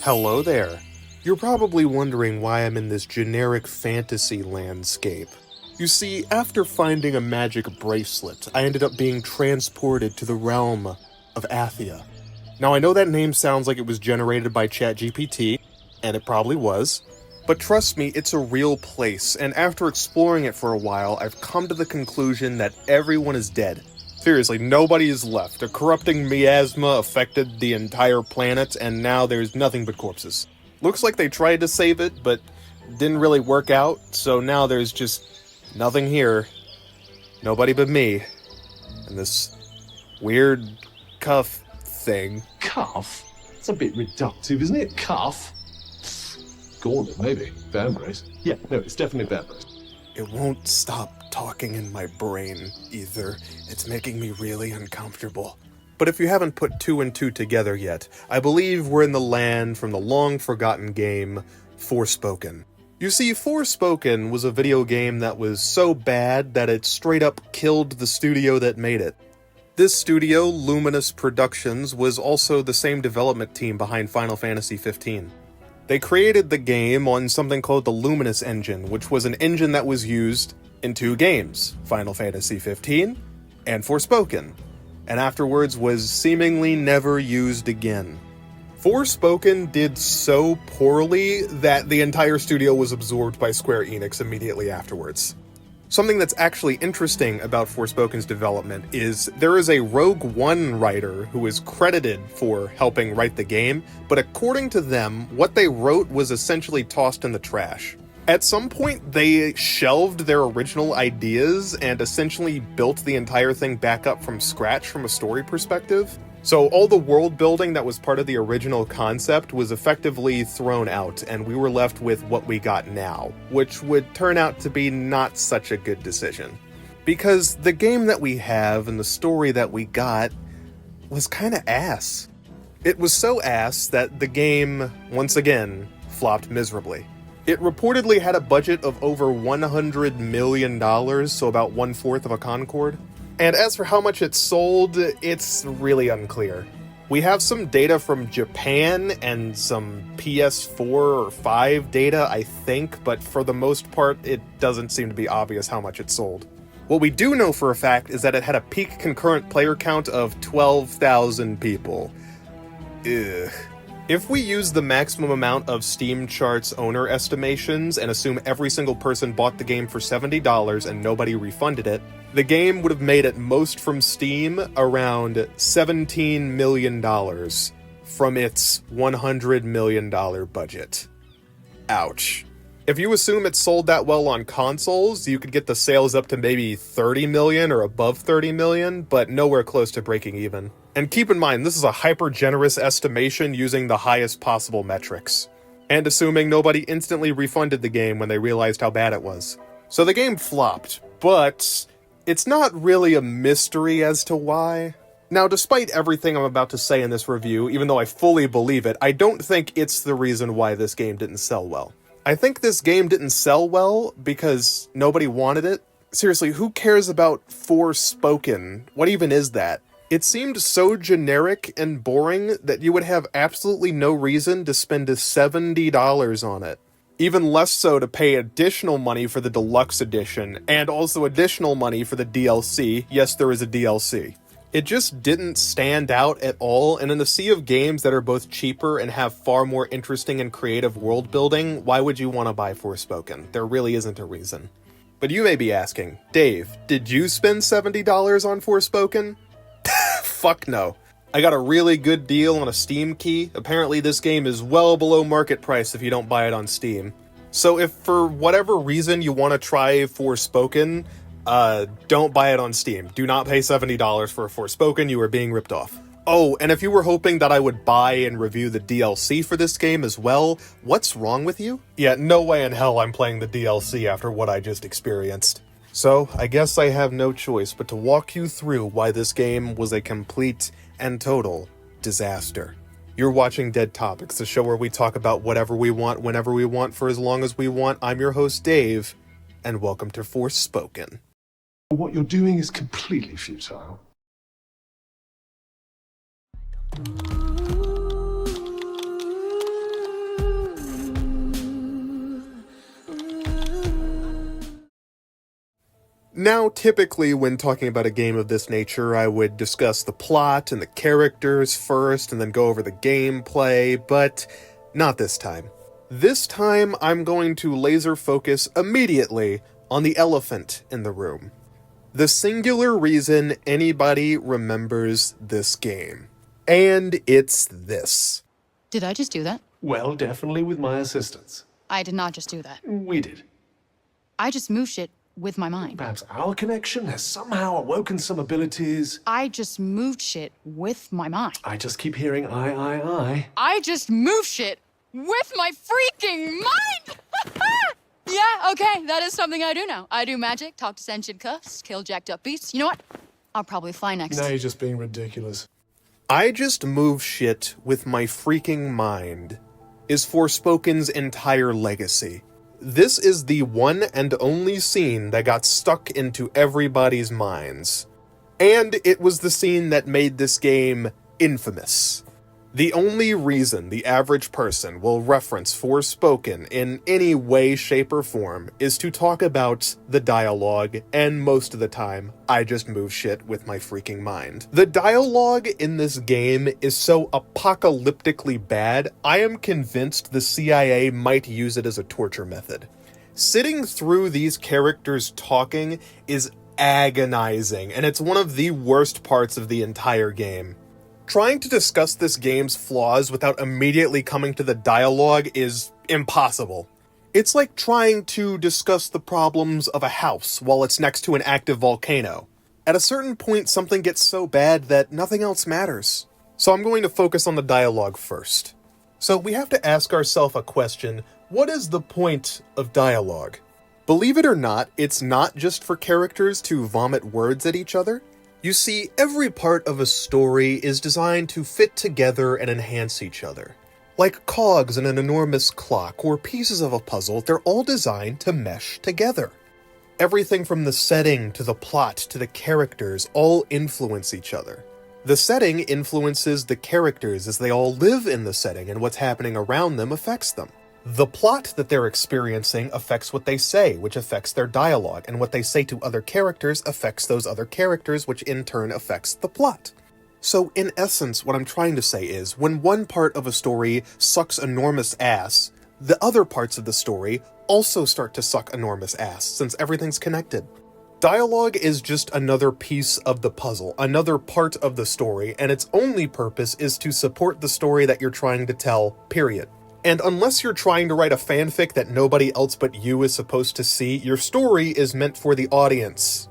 Hello there. You're probably wondering why I'm in this generic fantasy landscape. You see, after finding a magic bracelet, I ended up being transported to the realm of Athia. Now I know that name sounds like it was generated by ChatGPT, and it probably was, but trust me, it's a real place, and after exploring it for a while, I've come to the conclusion that everyone is dead. Seriously, nobody is left. A corrupting miasma affected the entire planet, and now there's nothing but corpses. Looks like they tried to save it, but didn't really work out, so now there's just nothing here. Nobody but me. And this weird cuff thing. Cuff? It's a bit reductive, isn't it? Cuff? Gauntlet, maybe. Bear brace. Yeah, no, it's definitely bear brace. It won't stop talking in my brain, either. It's making me really uncomfortable. But if you haven't put two and two together yet, I believe we're in the land from the long-forgotten game, Forspoken. You see, Forspoken was a video game that was so bad that it straight up killed the studio that made it. This studio, Luminous Productions, was also the same development team behind Final Fantasy XV. They created the game on something called the Luminous engine, which was an engine that was used in two games, Final Fantasy XV and Forspoken, and afterwards was seemingly never used again. Forspoken did so poorly that the entire studio was absorbed by Square Enix immediately afterwards. Something that's actually interesting about Forspoken's development is there is a Rogue One writer who is credited for helping write the game, but according to them, what they wrote was essentially tossed in the trash. At some point, they shelved their original ideas and essentially built the entire thing back up from scratch from a story perspective. So all the world building that was part of the original concept was effectively thrown out, and we were left with what we got now, which would turn out to be not such a good decision. Because the game that we have and the story that we got was kinda ass. It was so ass that the game, once again, flopped miserably. It reportedly had a budget of over $100 million, so about 1/4 of a Concorde. And as for how much it sold, it's really unclear. We have some data from Japan and some PS4 or 5 data, I think, but for the most part, it doesn't seem to be obvious how much it sold. What we do know for a fact is that it had a peak concurrent player count of 12,000 people. Ugh. If we use the maximum amount of Steam Chart's owner estimations and assume every single person bought the game for $70 and nobody refunded it, the game would have made at most from Steam around $17 million from its $100 million budget. Ouch. If you assume it sold that well on consoles, you could get the sales up to maybe 30 million or above 30 million, but nowhere close to breaking even. And keep in mind, this is a hyper-generous estimation using the highest possible metrics, and assuming nobody instantly refunded the game when they realized how bad it was. So the game flopped, but it's not really a mystery as to why. Now, despite everything I'm about to say in this review, even though I fully believe it, I don't think it's the reason why this game didn't sell well. I think this game didn't sell well because nobody wanted it. Seriously, who cares about Forspoken? What even is that? It seemed so generic and boring that you would have absolutely no reason to spend $70 on it. Even less so to pay additional money for the deluxe edition, and also additional money for the DLC. Yes, there is a DLC. It just didn't stand out at all, and in a sea of games that are both cheaper and have far more interesting and creative world building, why would you want to buy Forspoken? There really isn't a reason. But you may be asking, Dave, did you spend $70 on Forspoken? Fuck no. I got a really good deal on a Steam key. Apparently this game is well below market price if you don't buy it on Steam. So if for whatever reason you want to try Forspoken, don't buy it on Steam. Do not pay $70 for a Forspoken, you are being ripped off. Oh, and if you were hoping that I would buy and review the DLC for this game as well, what's wrong with you? Yeah, no way in hell I'm playing the DLC after what I just experienced. So, I guess I have no choice but to walk you through why this game was a complete and total disaster. You're watching Dead Topics, the show where we talk about whatever we want, whenever we want, for as long as we want. I'm your host, Dave, and welcome to Forspoken. What you're doing is completely futile. Now, typically, when talking about a game of this nature, I would discuss the plot and the characters first and then go over the gameplay, but not this time. This time, I'm going to laser focus immediately on the elephant in the room. The singular reason anybody remembers this game. And it's this. Did I just do that? Well, definitely with my assistance. I did not just do that. We did. I just moved shit with my mind. Perhaps our connection has somehow awoken some abilities. I just moved shit with my mind. I just keep hearing I. I just moved shit with my freaking mind! Yeah, okay, that is something I do now. I do magic, talk to sentient cuffs, kill jacked up beasts. You know what? I'll probably fly next. Now you're just being ridiculous. I just move shit with my freaking mind is Forspoken's entire legacy. This is the one and only scene that got stuck into everybody's minds. And it was the scene that made this game infamous. The only reason the average person will reference Forspoken in any way, shape, or form is to talk about the dialogue, and most of the time, I just move shit with my freaking mind. The dialogue in this game is so apocalyptically bad, I am convinced the CIA might use it as a torture method. Sitting through these characters talking is agonizing, and it's one of the worst parts of the entire game. Trying to discuss this game's flaws without immediately coming to the dialogue is impossible. It's like trying to discuss the problems of a house while it's next to an active volcano. At a certain point, something gets so bad that nothing else matters. So I'm going to focus on the dialogue first. So we have to ask ourselves a question: what is the point of dialogue? Believe it or not, it's not just for characters to vomit words at each other. You see, every part of a story is designed to fit together and enhance each other. Like cogs in an enormous clock or pieces of a puzzle, they're all designed to mesh together. Everything from the setting to the plot to the characters all influence each other. The setting influences the characters as they all live in the setting, and what's happening around them affects them. The plot that they're experiencing affects what they say, which affects their dialogue, and what they say to other characters affects those other characters, which in turn affects the plot. So in essence, what I'm trying to say is, when one part of a story sucks enormous ass, the other parts of the story also start to suck enormous ass, since everything's connected. Dialogue is just another piece of the puzzle, another part of the story, and its only purpose is to support the story that you're trying to tell, period. And unless you're trying to write a fanfic that nobody else but you is supposed to see, your story is meant for the audience.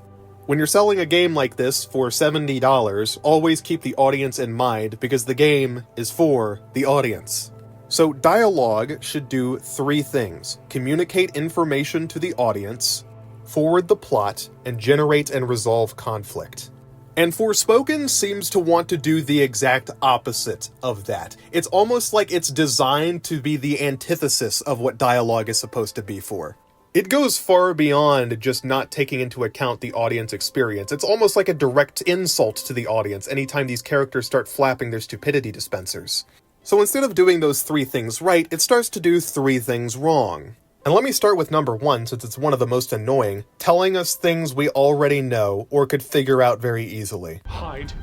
When you're selling a game like this for $70, always keep the audience in mind, because the game is for the audience. So dialogue should do three things: communicate information to the audience, forward the plot, and generate and resolve conflict. And Forspoken seems to want to do the exact opposite of that. It's almost like it's designed to be the antithesis of what dialogue is supposed to be for. It goes far beyond just not taking into account the audience experience. It's almost like a direct insult to the audience anytime these characters start flapping their stupidity dispensers. So instead of doing those three things right, it starts to do three things wrong. And let me start with number one, since it's one of the most annoying: telling us things we already know or could figure out very easily. Hide.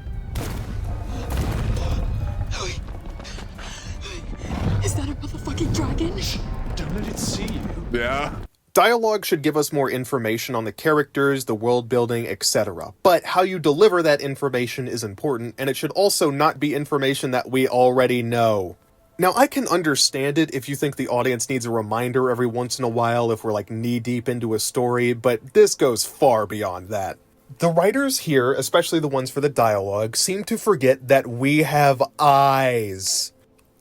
Is that a motherfucking dragon? Don't let it see you. Yeah. Dialogue should give us more information on the characters, the world building, etc. But how you deliver that information is important, and it should also not be information that we already know. Now, I can understand it if you think the audience needs a reminder every once in a while if we're like knee-deep into a story, but this goes far beyond that. The writers here, especially the ones for the dialogue, seem to forget that we have eyes.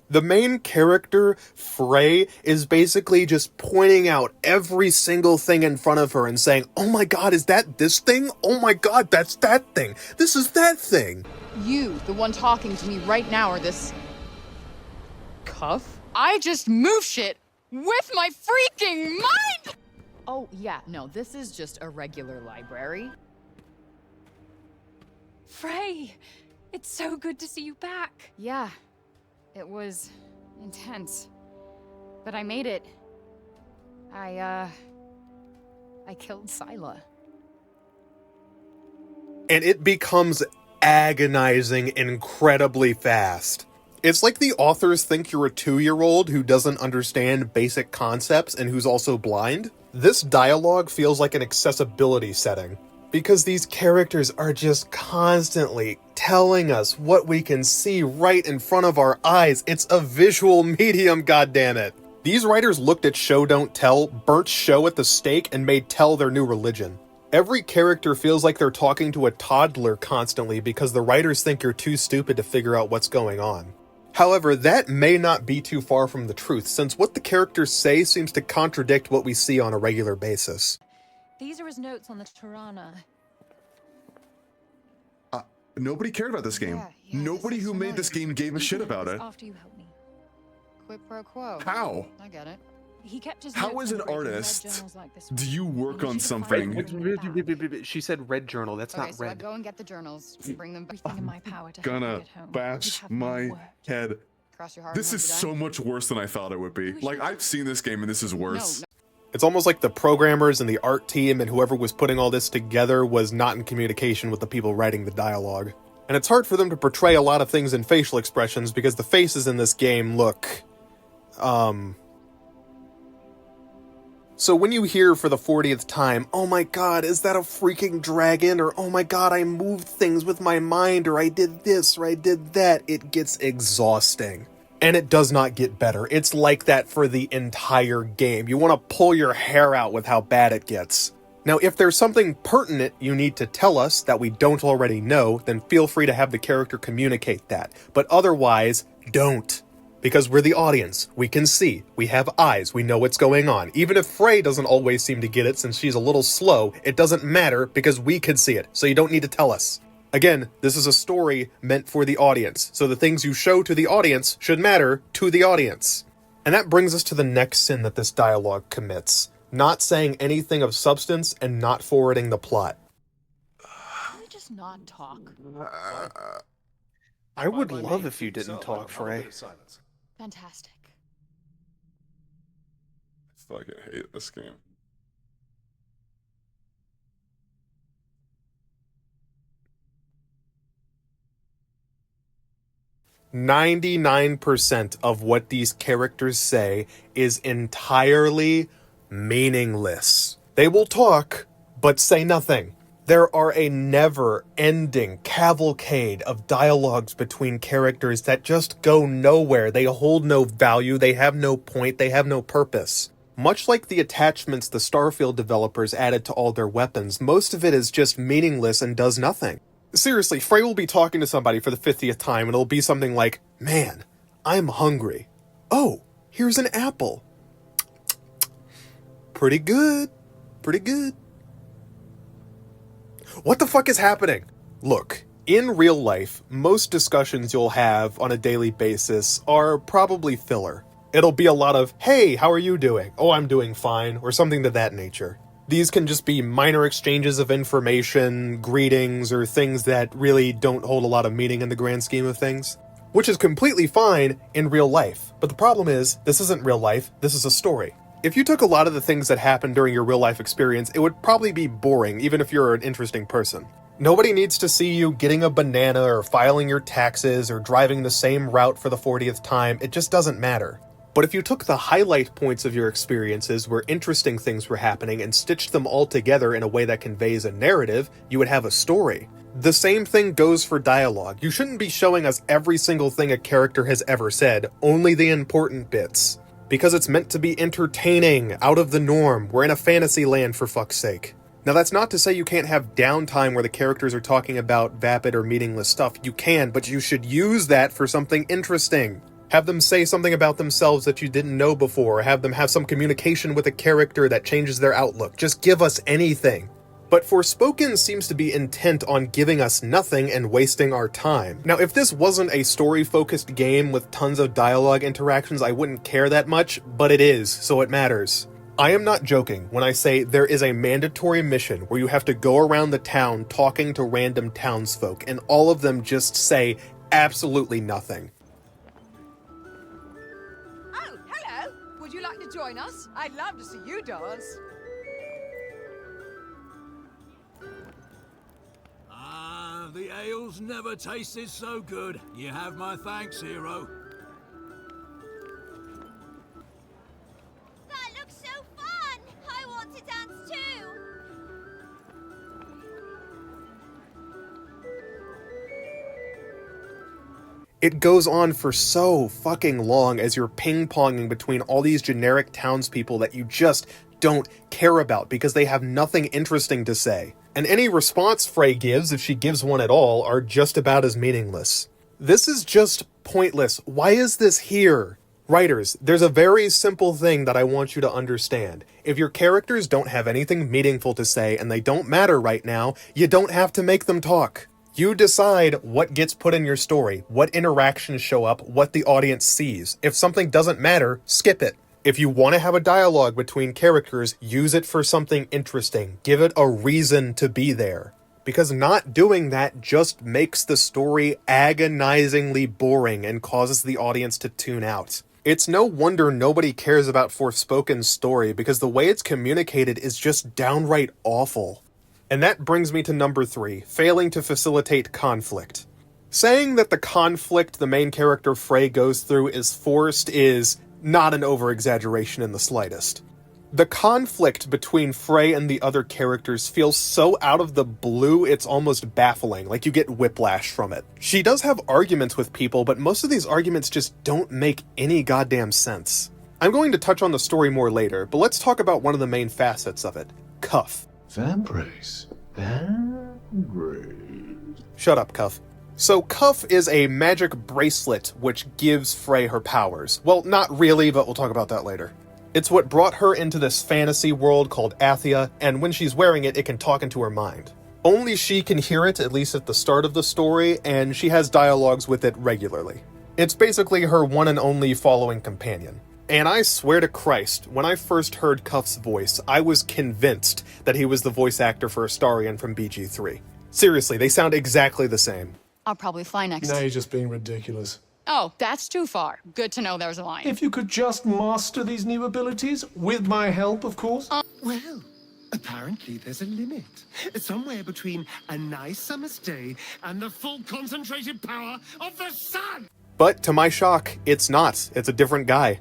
The main character, Frey, is basically just pointing out every single thing in front of her and saying, "Oh my god, is that this thing? Oh my god, that's that thing. This is that thing." You, the one talking to me right now, are this... cuff? I just move shit with my freaking mind! Oh, yeah, no, this is just a regular library. Frey, it's so good to see you back. Yeah, it was intense. But I made it. I killed Scylla. and it becomes agonizing incredibly fast. It's like the authors think you're a 2-year-old who doesn't understand basic concepts and who's also blind. This dialogue feels like an accessibility setting, because these characters are just constantly telling us what we can see right in front of our eyes. It's a visual medium, goddammit. These writers looked at show don't tell, burnt show at the stake, and made tell their new religion. Every character feels like they're talking to a toddler constantly because the writers think you're too stupid to figure out what's going on. However, that may not be too far from the truth, since what the characters say seems to contradict what we see on a regular basis. These are his notes on the Tirana. Nobody cared about this game. Yeah, Nobody this who looks made this game gave a shit about it. After you helped me. Quid pro quo. How? I get it. He kept his How notes as in an break and read artist journals like this do one. you work And on you should have something? found it back. She said red journal, that's Okay, not so I red. go and get the journals, bring them back. Everything in my power to help you Gonna at home. bash You have my my word. head. Cross your heart. This and is hope so to die. much worse than I thought it would be. Like, I've seen this game and this is worse. No. It's almost like the programmers and the art team and whoever was putting all this together was not in communication with the people writing the dialogue. And it's hard for them to portray a lot of things in facial expressions because the faces in this game look... So when you hear for the 40th time, oh my god, is that a freaking dragon? Or oh my god, I moved things with my mind, or I did this, or I did that, it gets exhausting. And it does not get better. It's like that for the entire game. You want to pull your hair out with how bad it gets. Now, if there's something pertinent you need to tell us that we don't already know, then feel free to have the character communicate that. But otherwise, don't. Because we're the audience. We can see. We have eyes. We know what's going on. Even if Frey doesn't always seem to get it since she's a little slow, it doesn't matter because we can see it. So you don't need to tell us. Again, this is a story meant for the audience. So the things you show to the audience should matter to the audience. And that brings us to the next sin that this dialogue commits. Not saying anything of substance and not forwarding the plot. Can we just not talk? I would love if you didn't talk, Frey. Fantastic. I fucking hate this game. "99% of what these characters say is entirely meaningless. They will talk, but say nothing. There are a never-ending cavalcade of dialogues between characters that just go nowhere. They hold no value, they have no point, they have no purpose. Much like the attachments the Starfield developers added to all their weapons, most of it is just meaningless and does nothing. Seriously, Frey will be talking to somebody for the 50th time and it'll be something like, "Man, I'm hungry. Oh, here's an apple. Pretty good. Pretty good. What the fuck is happening?" Look, in real life, most discussions you'll have on a daily basis are probably filler. It'll be a lot of, "Hey, how are you doing? Oh, I'm doing fine," or something to that nature. These can just be minor exchanges of information, greetings, or things that really don't hold a lot of meaning in the grand scheme of things. Which is completely fine in real life. But the problem is, this isn't real life, this is a story. If you took a lot of the things that happened during your real life experience, it would probably be boring, even if you're an interesting person. Nobody needs to see you getting a banana or filing your taxes or driving the same route for the 40th time. It just doesn't matter. But if you took the highlight points of your experiences where interesting things were happening and stitched them all together in a way that conveys a narrative, you would have a story. The same thing goes for dialogue. You shouldn't be showing us every single thing a character has ever said, only the important bits. Because it's meant to be entertaining, out of the norm. We're in a fantasy land, for fuck's sake. Now that's not to say you can't have downtime where the characters are talking about vapid or meaningless stuff. You can, but you should use that for something interesting. Have them say something about themselves that you didn't know before, or have them have some communication with a character that changes their outlook. Just give us anything. But Forspoken seems to be intent on giving us nothing and wasting our time. Now, if this wasn't a story-focused game with tons of dialogue interactions, I wouldn't care that much, but it is, so it matters. I am not joking when I say there is a mandatory mission where you have to go around the town talking to random townsfolk, and all of them just say absolutely nothing. Oh, hello! Would you like to join us? I'd love to see you dance. The ale's never tasted so good. You have my thanks, hero. That looks so fun! I want to dance too! It goes on for so fucking long as you're ping-ponging between all these generic townspeople that you just don't care about because they have nothing interesting to say. And any response Frey gives, if she gives one at all, are just about as meaningless. This is just pointless. Why is this here? Writers, there's a very simple thing that I want you to understand. If your characters don't have anything meaningful to say and they don't matter right now, you don't have to make them talk. You decide what gets put in your story, what interactions show up, what the audience sees. If something doesn't matter, skip it. If you want to have a dialogue between characters, use it for something interesting. Give it a reason to be there. Because not doing that just makes the story agonizingly boring and causes the audience to tune out. It's no wonder nobody cares about Forspoken's story because the way it's communicated is just downright awful. And that brings me to number 3, failing to facilitate conflict. Saying that the conflict the main character Frey goes through is forced is not an over-exaggeration in the slightest. The conflict between Frey and the other characters feels so out of the blue it's almost baffling, like you get whiplash from it. She does have arguments with people, but most of these arguments just don't make any goddamn sense. I'm going to touch on the story more later, but let's talk about one of the main facets of it, Cuff. Vambrace. Vambrace. Shut up, Cuff. So Cuff is a magic bracelet which gives Frey her powers. Well, not really, but we'll talk about that later. It's what brought her into this fantasy world called Athia, and when she's wearing it, it can talk into her mind. Only she can hear it, at least at the start of the story, and she has dialogues with it regularly. It's basically her one and only following companion. And I swear to Christ, when I first heard Cuff's voice, I was convinced that he was the voice actor for Astarion from BG3. Seriously, they sound exactly the same. I'll probably fly next. Now you're just being ridiculous. Oh, that's too far. Good to know there's a line. If you could just master these new abilities, with my help, of course. Well, apparently there's a limit. Somewhere between a nice summer's day and the full concentrated power of the sun! But to my shock, it's not. It's a different guy.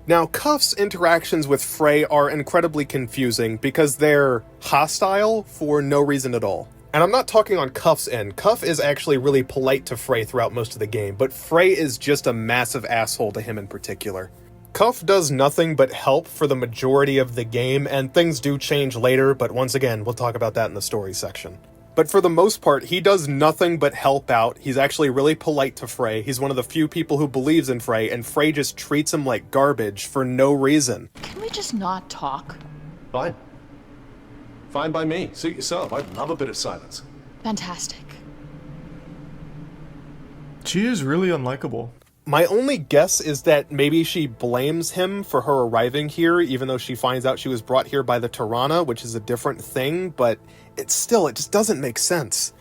Now, Cuff's interactions with Frey are incredibly confusing because they're hostile for no reason at all. And I'm not talking on Cuff's end. Cuff is actually really polite to Frey throughout most of the game, but Frey is just a massive asshole to him in particular. Cuff does nothing but help for the majority of the game, and things do change later, but once again, we'll talk about that in the story section. But for the most part, he does nothing but help out. He's actually really polite to Frey. He's one of the few people who believes in Frey, and Frey just treats him like garbage for no reason. Can we just not talk? Fine. Fine by me. Suit yourself. I'd love a bit of silence. Fantastic. She is really unlikable. My only guess is that maybe she blames him for her arriving here, even though she finds out she was brought here by the Tirana, which is a different thing, but it just doesn't make sense.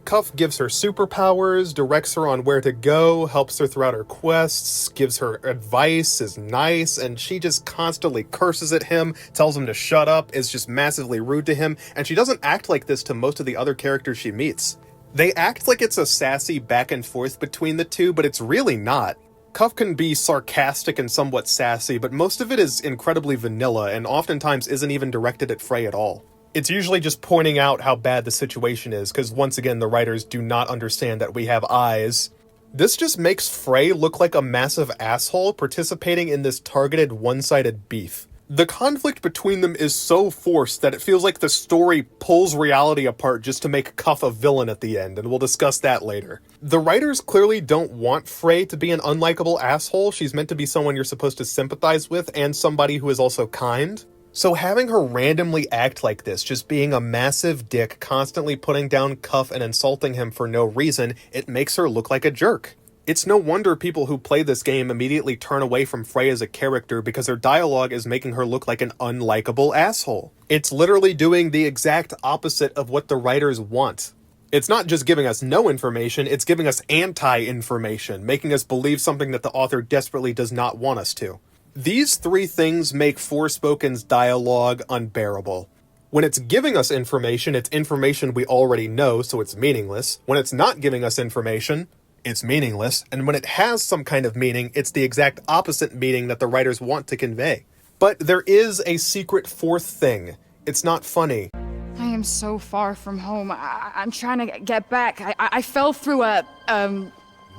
Cuff gives her superpowers, directs her on where to go, helps her throughout her quests, gives her advice, is nice, and she just constantly curses at him, tells him to shut up, is just massively rude to him, and she doesn't act like this to most of the other characters she meets. They act like it's a sassy back and forth between the two, but it's really not. Cuff can be sarcastic and somewhat sassy, but most of it is incredibly vanilla and oftentimes isn't even directed at Frey at all. It's usually just pointing out how bad the situation is, because once again, the writers do not understand that we have eyes. This just makes Frey look like a massive asshole participating in this targeted one-sided beef. The conflict between them is so forced that it feels like the story pulls reality apart just to make Cuff a villain at the end, and we'll discuss that later. The writers clearly don't want Frey to be an unlikable asshole. She's meant to be someone you're supposed to sympathize with, and somebody who is also kind. So having her randomly act like this, just being a massive dick, constantly putting down Cuff and insulting him for no reason, it makes her look like a jerk. It's no wonder people who play this game immediately turn away from Frey as a character because her dialogue is making her look like an unlikable asshole. It's literally doing the exact opposite of what the writers want. It's not just giving us no information, it's giving us anti-information, making us believe something that the author desperately does not want us to. These three things make Forspoken's dialogue unbearable. When it's giving us information, it's information we already know, so it's meaningless. When it's not giving us information, it's meaningless. And when it has some kind of meaning, it's the exact opposite meaning that the writers want to convey. But there is a secret fourth thing. It's not funny. I am so far from home. I'm trying to get back. I fell through a,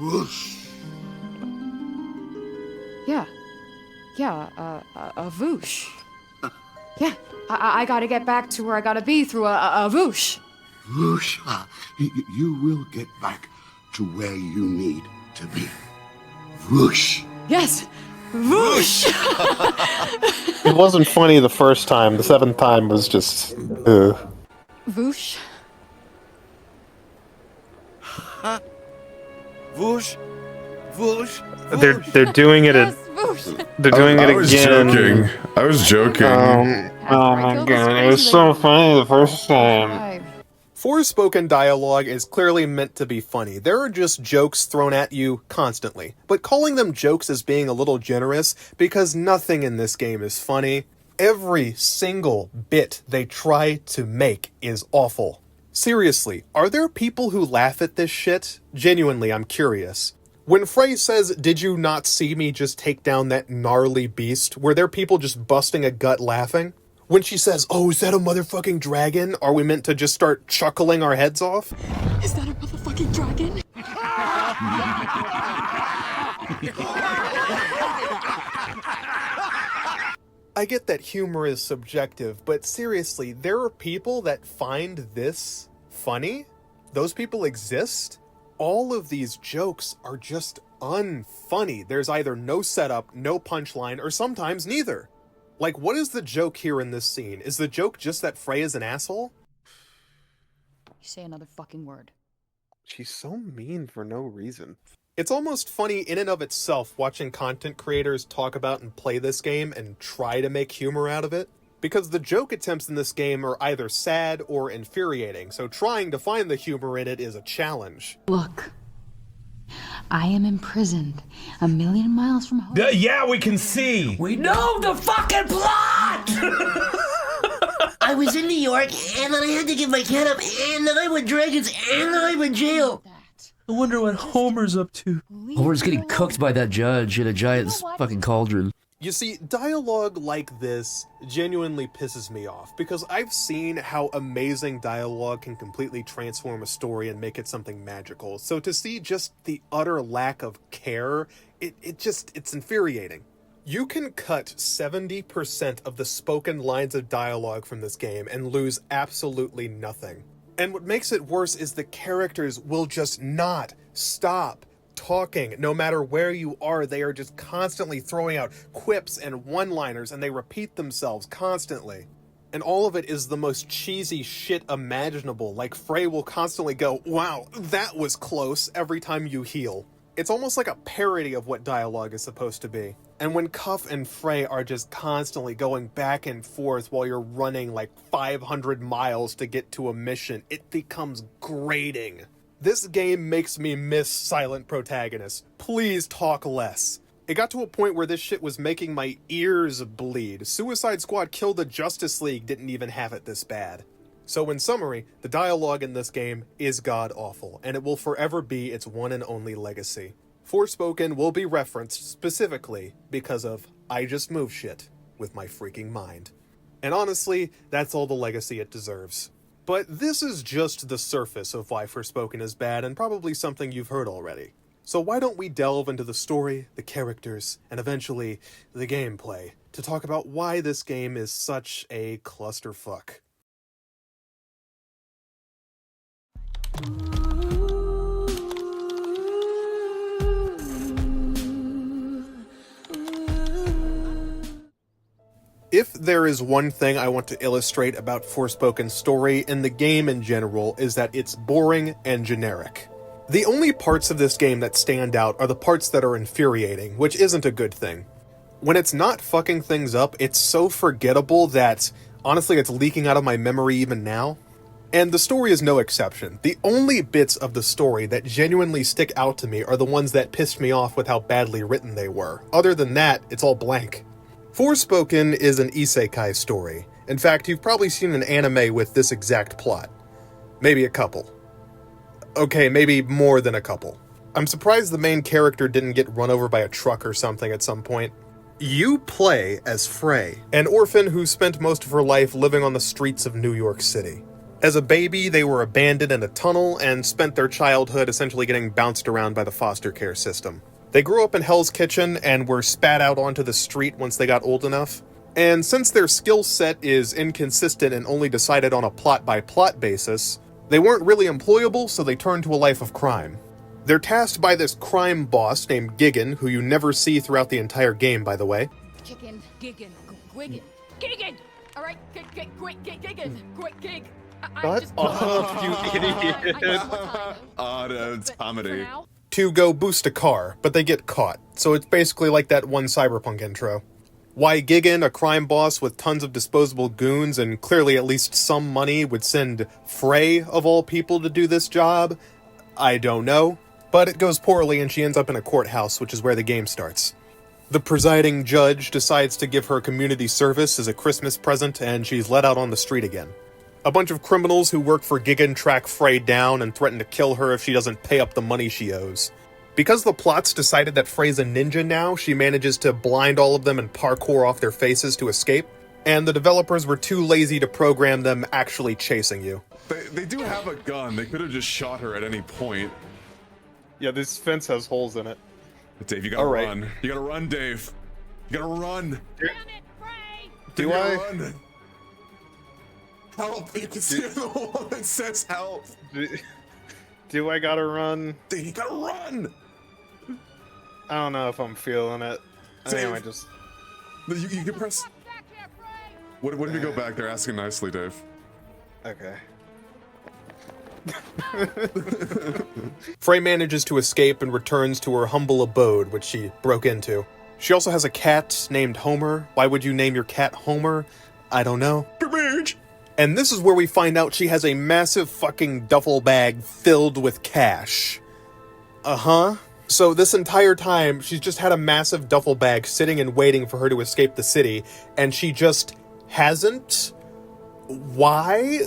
Whoosh. Yeah, a whoosh. Yeah, I gotta get back to where I gotta be through a whoosh. Whoosh. You will get back to where you need to be. Whoosh. Yes, whoosh. It wasn't funny the first time. The seventh time was just, Whoosh. Whoosh. Whoosh. They're doing it. Yes, whoosh. They're doing it I was again. joking. I was joking. Oh my god, it was so funny the first time. Forspoken dialogue is clearly meant to be funny. There are just jokes thrown at you constantly. But calling them jokes is being a little generous, because nothing in this game is funny. Every single bit they try to make is awful. Seriously, are there people who laugh at this shit? Genuinely, I'm curious. When Frey says, "Did you not see me just take down that gnarly beast?" were there people just busting a gut laughing? When she says, "Oh, is that a motherfucking dragon?" are we meant to just start chuckling our heads off? Is that a motherfucking dragon? I get that humor is subjective, but seriously, there are people that find this funny? Those people exist? All of these jokes are just unfunny. There's either no setup, no punchline, or sometimes neither. Like, what is the joke here in this scene? Is the joke just that Frey is an asshole? You say another fucking word. She's so mean for no reason. It's almost funny in and of itself watching content creators talk about and play this game and try to make humor out of it, because the joke attempts in this game are either sad or infuriating, so trying to find the humor in it is a challenge. Look, I am imprisoned 1,000,000 miles from home. Yeah, we can see. We know the fucking plot! I was in New York, and then I had to give my cat up, and then I went dragons, and then I'm in jail. I wonder what Homer's up to. Homer's getting cooked by that judge in a giant fucking cauldron. You see, dialogue like this genuinely pisses me off, because I've seen how amazing dialogue can completely transform a story and make it something magical. So to see just the utter lack of care, it's infuriating. You can cut 70% of the spoken lines of dialogue from this game and lose absolutely nothing. And what makes it worse is the characters will just not stop talking. No matter where you are, they are just constantly throwing out quips and one-liners, and they repeat themselves constantly. And all of it is the most cheesy shit imaginable. Like, Frey will constantly go, "Wow, that was close," every time you heal. It's almost like a parody of what dialogue is supposed to be. And when Cuff and Frey are just constantly going back and forth while you're running like 500 miles to get to a mission, it becomes grating. This game makes me miss silent protagonists. Please talk less. It got to a point where this shit was making my ears bleed. Suicide Squad Kill the Justice League didn't even have it this bad. So in summary, the dialogue in this game is god-awful, and it will forever be its one and only legacy. Forspoken will be referenced specifically because of I just move shit with my freaking mind. And honestly, that's all the legacy it deserves. But this is just the surface of why Forspoken is bad, and probably something you've heard already. So why don't we delve into the story, the characters, and eventually the gameplay to talk about why this game is such a clusterfuck. If there is one thing I want to illustrate about Forspoken's story and the game in general, is that it's boring and generic. The only parts of this game that stand out are the parts that are infuriating, which isn't a good thing. When it's not fucking things up, it's so forgettable that, honestly, it's leaking out of my memory even now. And the story is no exception. The only bits of the story that genuinely stick out to me are the ones that pissed me off with how badly written they were. Other than that, it's all blank. Forspoken is an isekai story, In fact, you've probably seen an anime with this exact plot. Maybe a couple. Okay, maybe more than a couple. I'm surprised the main character didn't get run over by a truck or something at some point. You play as Frey, an orphan who spent most of her life living on the streets of New York City. As a baby, they were abandoned in a tunnel and spent their childhood essentially getting bounced around by the foster care system. They grew up in Hell's Kitchen and were spat out onto the street once they got old enough. And since their skill set is inconsistent and only decided on a plot-by-plot basis, they weren't really employable, so they turned to a life of crime. They're tasked by this crime boss named Gigan, who you never see throughout the entire game, by the way. Chicken, giggin, Giggin, Giggin! Alright, Giggin, quick gig. Shut up, you idiot. Comedy. To go boost a car, but they get caught, so it's basically like that one Cyberpunk intro. Why Gigan, a crime boss with tons of disposable goons and clearly at least some money, would send Frey, of all people, to do this job, I don't know. But it goes poorly and she ends up in a courthouse, which is where the game starts. The presiding judge decides to give her community service as a Christmas present, and she's let out on the street again. A bunch of criminals who work for Gigan track Frey down and threaten to kill her if she doesn't pay up the money she owes. Because the plot's decided that Frey's a ninja now, she manages to blind all of them and parkour off their faces to escape, and the developers were too lazy to program them actually chasing you. They do have a gun. They could have just shot her at any point. Yeah, this fence has holes in it. Dave, you gotta run. You gotta run, Dave. You gotta run. Damn it, Frey! Do I? Run. Help! Because you're the one that says help. Do I gotta run? Dave, you gotta run! I don't know if I'm feeling it. Dave. Anyway, just... You can press... What if you go back there asking nicely, Dave? Okay. Frey manages to escape and returns to her humble abode, which she broke into. She also has a cat named Homer. Why would you name your cat Homer? I don't know. And this is where we find out she has a massive fucking duffel bag filled with cash. Uh-huh. So this entire time, she's just had a massive duffel bag sitting and waiting for her to escape the city, and she just hasn't? Why?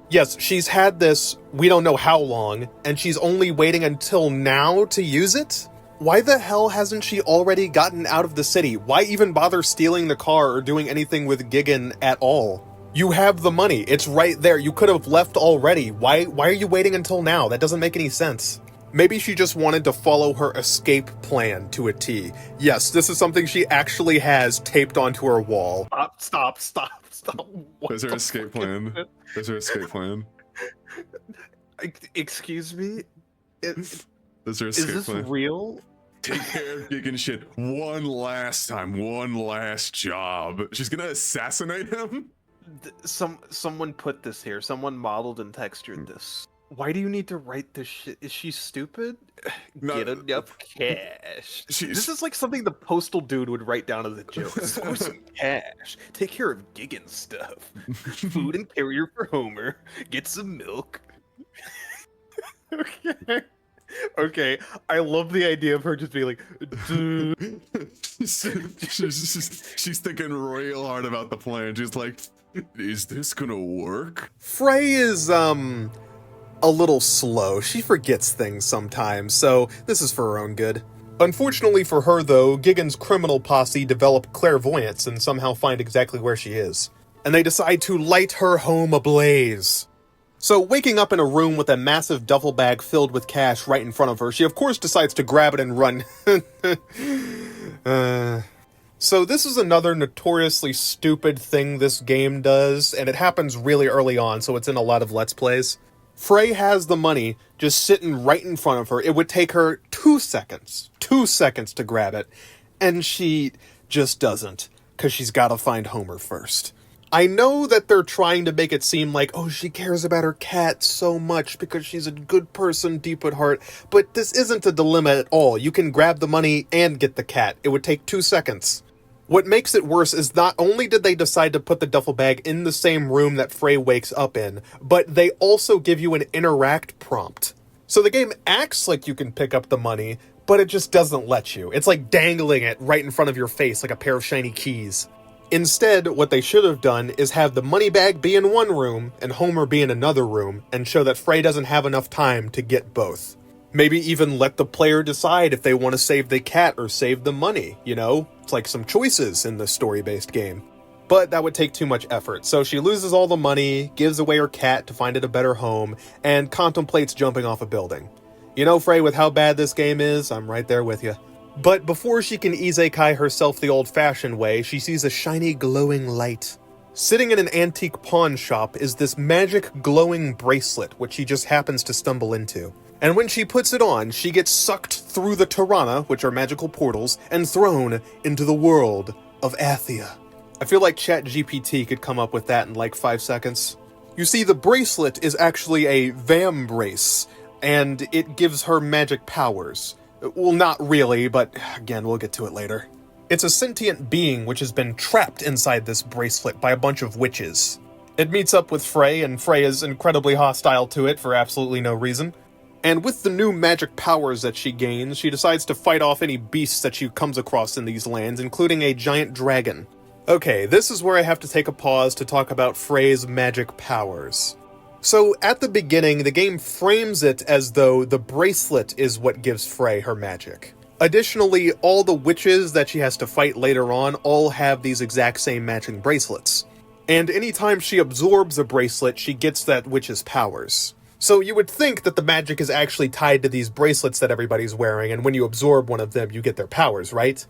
Yes, she's had this, we don't know how long, and she's only waiting until now to use it? Why the hell hasn't she already gotten out of the city? Why even bother stealing the car or doing anything with Gigan at all? You have the money, it's right there, you could have left already. Why are you waiting until now? That doesn't make any sense. Maybe she just wanted to follow her escape plan to a T. Yes, this is something she actually has taped onto her wall. Stop. There's her escape plan. There's her escape plan. Excuse me? There's her escape plan. Real? Take care of Gigan shit one last time, one last job. She's gonna assassinate him? Someone put this here. Someone modeled and textured this. Why do you need to write this shit? Is she stupid? Get enough cash. This is like something the postal dude would write down as a joke. Score some cash. Take care of Gigan stuff. Food and carrier for Homer. Get some milk. Okay. I love the idea of her just being like, dude. She's thinking real hard about the plan. She's like, is this gonna work? Frey is, a little slow. She forgets things sometimes, so this is for her own good. Unfortunately for her, though, Gigan's criminal posse develop clairvoyance and somehow find exactly where she is. And they decide to light her home ablaze. So, waking up in a room with a massive duffel bag filled with cash right in front of her, she of course decides to grab it and run. So this is another notoriously stupid thing this game does, and it happens really early on, so it's in a lot of Let's Plays. Frey has the money just sitting right in front of her. It would take her 2 seconds to grab it, and she just doesn't, because she's got to find Homer first. I know that they're trying to make it seem like, oh, she cares about her cat so much because she's a good person deep at heart, but this isn't a dilemma at all. You can grab the money and get the cat. It would take 2 seconds. What makes it worse is not only did they decide to put the duffel bag in the same room that Frey wakes up in, but they also give you an interact prompt. So the game acts like you can pick up the money, but it just doesn't let you. It's like dangling it right in front of your face like a pair of shiny keys. Instead, what they should have done is have the money bag be in one room and Homer be in another room and show that Frey doesn't have enough time to get both. Maybe even let the player decide if they want to save the cat or save the money, you know? It's like some choices in the story-based game. But that would take too much effort, so she loses all the money, gives away her cat to find it a better home, and contemplates jumping off a building. You know, Frey, with how bad this game is, I'm right there with you. But before she can isekai herself the old-fashioned way, she sees a shiny glowing light. Sitting in an antique pawn shop is this magic glowing bracelet, which she just happens to stumble into. And when she puts it on, she gets sucked through the Tirana, which are magical portals, and thrown into the world of Athia. I feel like ChatGPT could come up with that in like 5 seconds. You see, the bracelet is actually a vambrace, and it gives her magic powers. Well, not really, but again, we'll get to it later. It's a sentient being which has been trapped inside this bracelet by a bunch of witches. It meets up with Frey, and Frey is incredibly hostile to it for absolutely no reason. And with the new magic powers that she gains, she decides to fight off any beasts that she comes across in these lands, including a giant dragon. Okay, this is where I have to take a pause to talk about Frey's magic powers. So, at the beginning, the game frames it as though the bracelet is what gives Frey her magic. Additionally, all the witches that she has to fight later on all have these exact same matching bracelets. And anytime she absorbs a bracelet, she gets that witch's powers. So you would think that the magic is actually tied to these bracelets that everybody's wearing, and when you absorb one of them, you get their powers, right?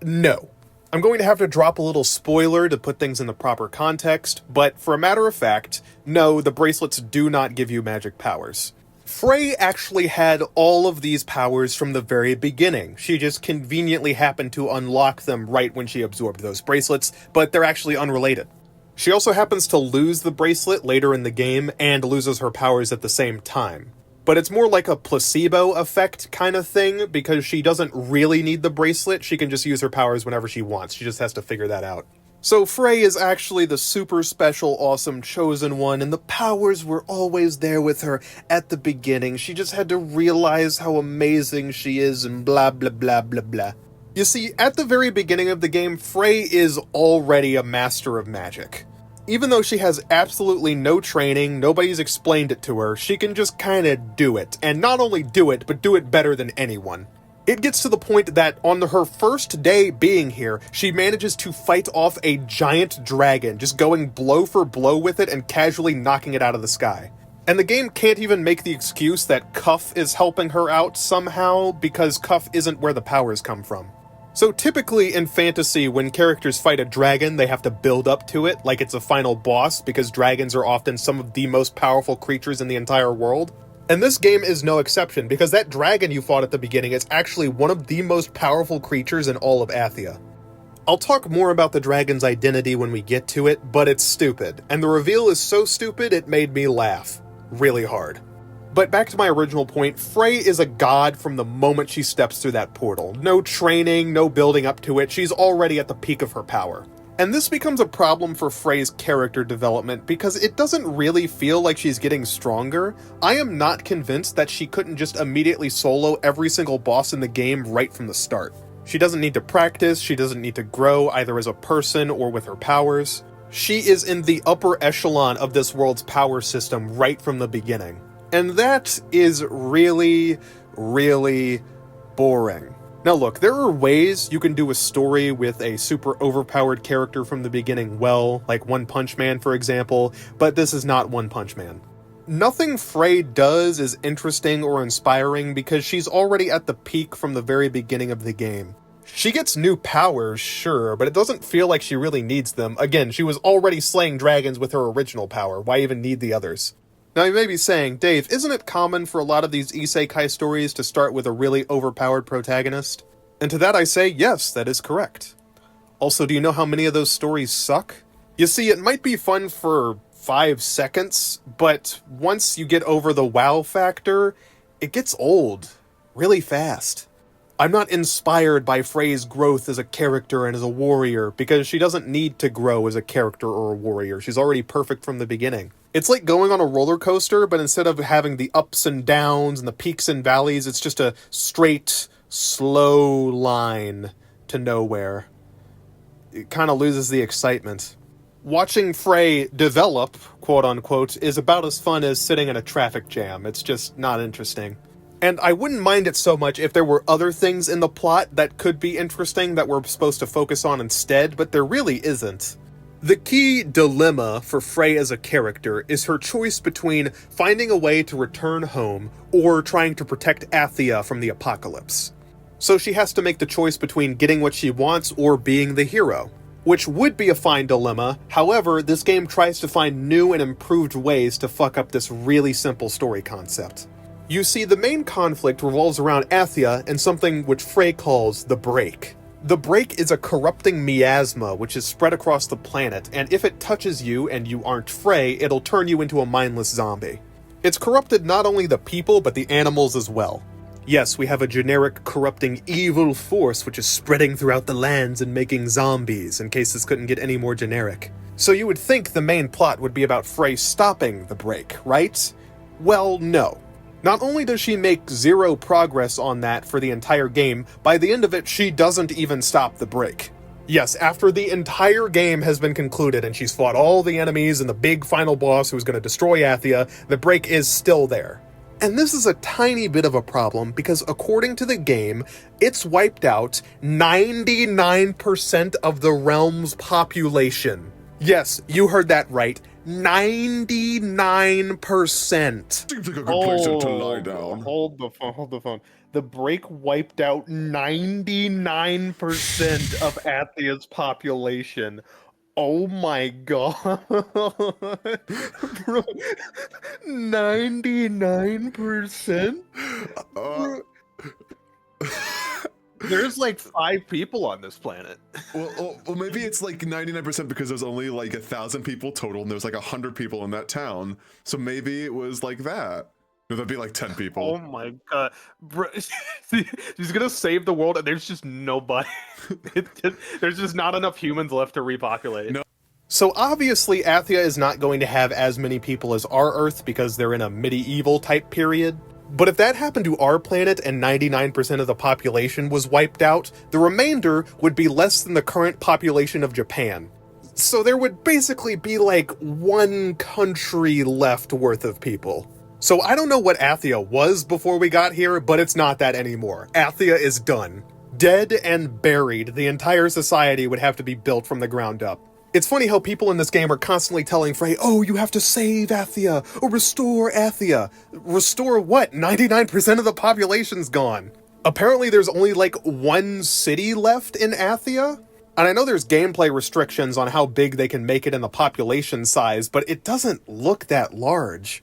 No. I'm going to have to drop a little spoiler to put things in the proper context, but for a matter of fact, no, the bracelets do not give you magic powers. Frey actually had all of these powers from the very beginning. She just conveniently happened to unlock them right when she absorbed those bracelets, but they're actually unrelated. She also happens to lose the bracelet later in the game and loses her powers at the same time. But it's more like a placebo effect kind of thing, because she doesn't really need the bracelet, she can just use her powers whenever she wants, she just has to figure that out. So Frey is actually the super special, awesome, chosen one, and the powers were always there with her at the beginning. She just had to realize how amazing she is and blah blah blah blah blah. You see, at the very beginning of the game, Frey is already a master of magic. Even though she has absolutely no training, nobody's explained it to her, she can just kinda do it. And not only do it, but do it better than anyone. It gets to the point that on her first day being here, she manages to fight off a giant dragon, just going blow for blow with it and casually knocking it out of the sky. And the game can't even make the excuse that Cuff is helping her out somehow, because Cuff isn't where the powers come from. So typically in fantasy, when characters fight a dragon, they have to build up to it like it's a final boss, because dragons are often some of the most powerful creatures in the entire world. And this game is no exception, because that dragon you fought at the beginning is actually one of the most powerful creatures in all of Athia. I'll talk more about the dragon's identity when we get to it, but it's stupid, and the reveal is so stupid it made me laugh. Really hard. But back to my original point, Frey is a god from the moment she steps through that portal. No training, no building up to it, she's already at the peak of her power. And this becomes a problem for Frey's character development because it doesn't really feel like she's getting stronger. I am not convinced that she couldn't just immediately solo every single boss in the game right from the start. She doesn't need to practice, she doesn't need to grow either as a person or with her powers. She is in the upper echelon of this world's power system right from the beginning. And that is really, really boring. Now look, there are ways you can do a story with a super overpowered character from the beginning well, like One Punch Man for example, but this is not One Punch Man. Nothing Frey does is interesting or inspiring because she's already at the peak from the very beginning of the game. She gets new powers, sure, but it doesn't feel like she really needs them. Again, she was already slaying dragons with her original power, why even need the others? Now you may be saying, Dave, isn't it common for a lot of these isekai stories to start with a really overpowered protagonist? And to that I say, yes, that is correct. Also, do you know how many of those stories suck? You see, it might be fun for 5 seconds, but once you get over the wow factor, it gets old really fast. I'm not inspired by Frey's growth as a character and as a warrior, because she doesn't need to grow as a character or a warrior. She's already perfect from the beginning. It's like going on a roller coaster, but instead of having the ups and downs and the peaks and valleys, it's just a straight, slow line to nowhere. it kind of loses the excitement. Watching Frey develop, quote-unquote, is about as fun as sitting in a traffic jam. It's just not interesting. And I wouldn't mind it so much if there were other things in the plot that could be interesting that we're supposed to focus on instead, but there really isn't. The key dilemma for Frey as a character is her choice between finding a way to return home or trying to protect Athia from the apocalypse. So she has to make the choice between getting what she wants or being the hero, which would be a fine dilemma. However, this game tries to find new and improved ways to fuck up this really simple story concept. You see, the main conflict revolves around Athia and something which Frey calls the Break. The Break is a corrupting miasma which is spread across the planet, and if it touches you and you aren't Frey, it'll turn you into a mindless zombie. It's corrupted not only the people, but the animals as well. Yes, we have a generic corrupting evil force which is spreading throughout the lands and making zombies, in case this couldn't get any more generic. So you would think the main plot would be about Frey stopping the Break, right? Well, no. Not only does she make zero progress on that for the entire game, by the end of it she doesn't even stop the Break. Yes, after the entire game has been concluded and she's fought all the enemies and the big final boss who's going to destroy Athia, the Break is still there. And this is a tiny bit of a problem because according to the game, it's wiped out 99% of the realm's population. Yes, you heard that right. 99%. Seems like a good place to lie down. Hold the phone. The Break wiped out 99% of Athia's population. Oh my god. Bro, 99%? There's like 5 people on this planet. Well, maybe it's like 99% because there's only like 1,000 people total, and there's like 100 people in that town. So maybe it was like that. No, that'd be like 10 people. Oh my god, bro! She's gonna save the world, and there's just nobody. There's just not enough humans left to repopulate. No. So obviously, Athia is not going to have as many people as our Earth because they're in a medieval type period. But if that happened to our planet and 99% of the population was wiped out, the remainder would be less than the current population of Japan. So there would basically be like 1 country left worth of people. So I don't know what Athia was before we got here, but it's not that anymore. Athia is done. Dead and buried, the entire society would have to be built from the ground up. It's funny how people in this game are constantly telling Frey, oh, you have to save Athia, or restore Athia. Restore what? 99% of the population's gone. Apparently there's only like 1 city left in Athia? And I know there's gameplay restrictions on how big they can make it in the population size, but it doesn't look that large.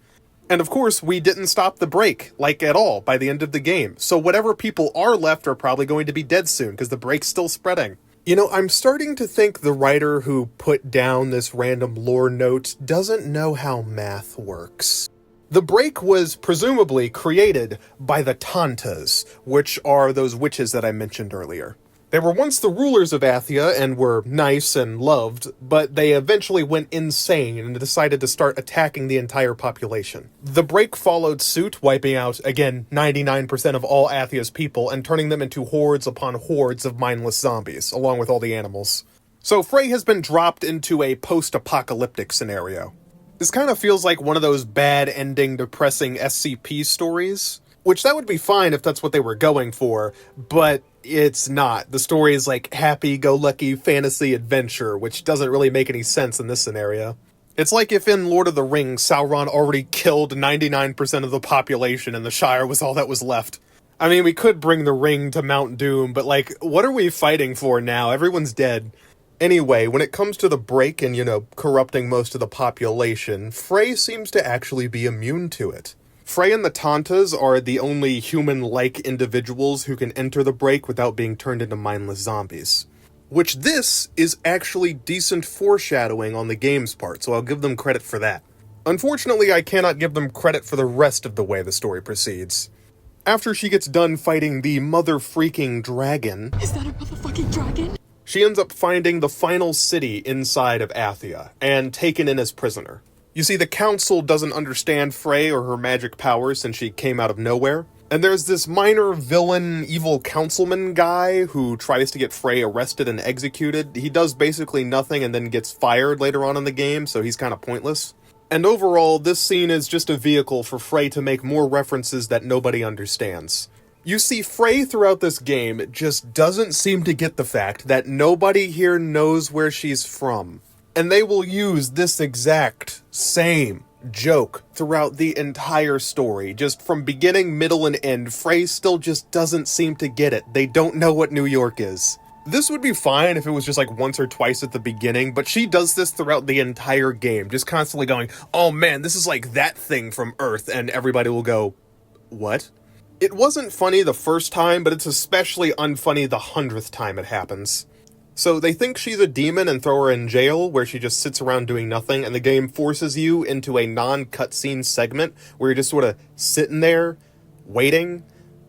And of course, we didn't stop the Break, like at all, by the end of the game. So whatever people are left are probably going to be dead soon, because the Break's still spreading. You know, I'm starting to think the writer who put down this random lore note doesn't know how math works. The Break was presumably created by the Tantas, which are those witches that I mentioned earlier. They were once the rulers of Athia and were nice and loved, but they eventually went insane and decided to start attacking the entire population. The Break followed suit, wiping out, again, 99% of all Athia's people and turning them into hordes upon hordes of mindless zombies, along with all the animals. So Frey has been dropped into a post-apocalyptic scenario. This kind of feels like one of those bad-ending, depressing SCP stories, which that would be fine if that's what they were going for, but it's not. The story is like happy-go-lucky fantasy adventure, which doesn't really make any sense in this scenario. It's like if in Lord of the Rings, Sauron already killed 99% of the population and the Shire was all that was left. I mean, we could bring the ring to Mount Doom, but like, what are we fighting for now? Everyone's dead. Anyway, when it comes to the Break and, corrupting most of the population, Frey seems to actually be immune to it. Frey and the Tantas are the only human-like individuals who can enter the Break without being turned into mindless zombies. Which this is actually decent foreshadowing on the game's part, so I'll give them credit for that. Unfortunately, I cannot give them credit for the rest of the way the story proceeds. After she gets done fighting the mother-freaking dragon... Is that a motherfucking dragon? She ends up finding the final city inside of Athia, and taken in as prisoner. You see, the council doesn't understand Frey or her magic powers since she came out of nowhere, And there's this minor villain, evil councilman guy who tries to get Frey arrested and executed. He does basically nothing and then gets fired later on in the game, so he's kind of pointless. And overall, this scene is just a vehicle for Frey to make more references that nobody understands. You see, Frey throughout this game just doesn't seem to get the fact that nobody here knows where she's from. And they will use this exact same joke throughout the entire story. Just from beginning, middle, and end, Frey still just doesn't seem to get it. They don't know what New York is. This would be fine if it was just like once or twice at the beginning, but she does this throughout the entire game, just constantly going, oh man, this is like that thing from Earth, and everybody will go, what? It wasn't funny the first time, but it's especially unfunny the 100th time it happens. So they think she's a demon and throw her in jail, where she just sits around doing nothing, and the game forces you into a non-cutscene segment where you're just sort of sitting there, waiting,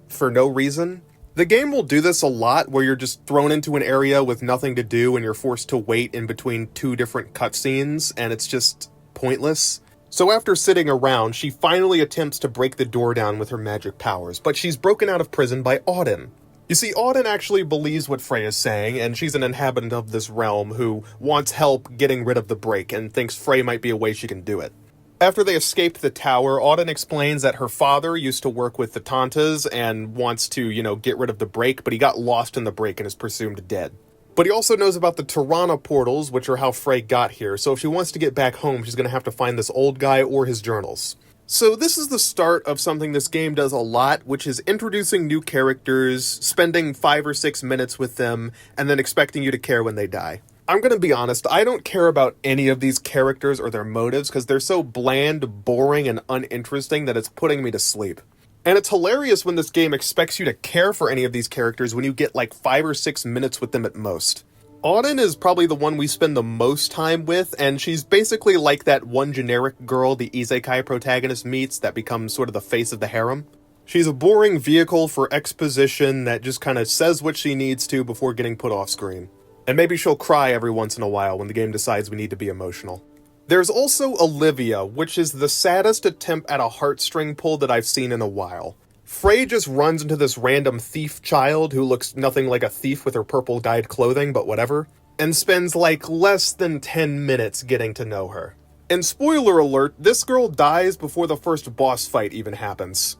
for no reason. The game will do this a lot, where you're just thrown into an area with nothing to do, and you're forced to wait in between two different cutscenes, and it's just pointless. So after sitting around, she finally attempts to break the door down with her magic powers, but she's broken out of prison by Auden. You see, Auden actually believes what Frey is saying, and she's an inhabitant of this realm who wants help getting rid of the break and thinks Frey might be a way she can do it. After they escape the tower, Auden explains that her father used to work with the Tantas and wants to, get rid of the break, but he got lost in the break and is presumed dead. But he also knows about the Tirana portals, which are how Frey got here, so if she wants to get back home, she's going to have to find this old guy or his journals. So this is the start of something this game does a lot, which is introducing new characters, spending 5 or 6 minutes with them, and then expecting you to care when they die. I'm gonna be honest, I don't care about any of these characters or their motives because they're so bland, boring, and uninteresting that it's putting me to sleep. And it's hilarious when this game expects you to care for any of these characters when you get like 5 or 6 minutes with them at most. Auden is probably the one we spend the most time with, and she's basically like that one generic girl the isekai protagonist meets that becomes sort of the face of the harem. She's a boring vehicle for exposition that just kind of says what she needs to before getting put off screen. And maybe she'll cry every once in a while when the game decides we need to be emotional. There's also Olivia, which is the saddest attempt at a heartstring pull that I've seen in a while. Frey just runs into this random thief child who looks nothing like a thief with her purple dyed clothing, but whatever, and spends like less than 10 minutes getting to know her. And spoiler alert, this girl dies before the first boss fight even happens.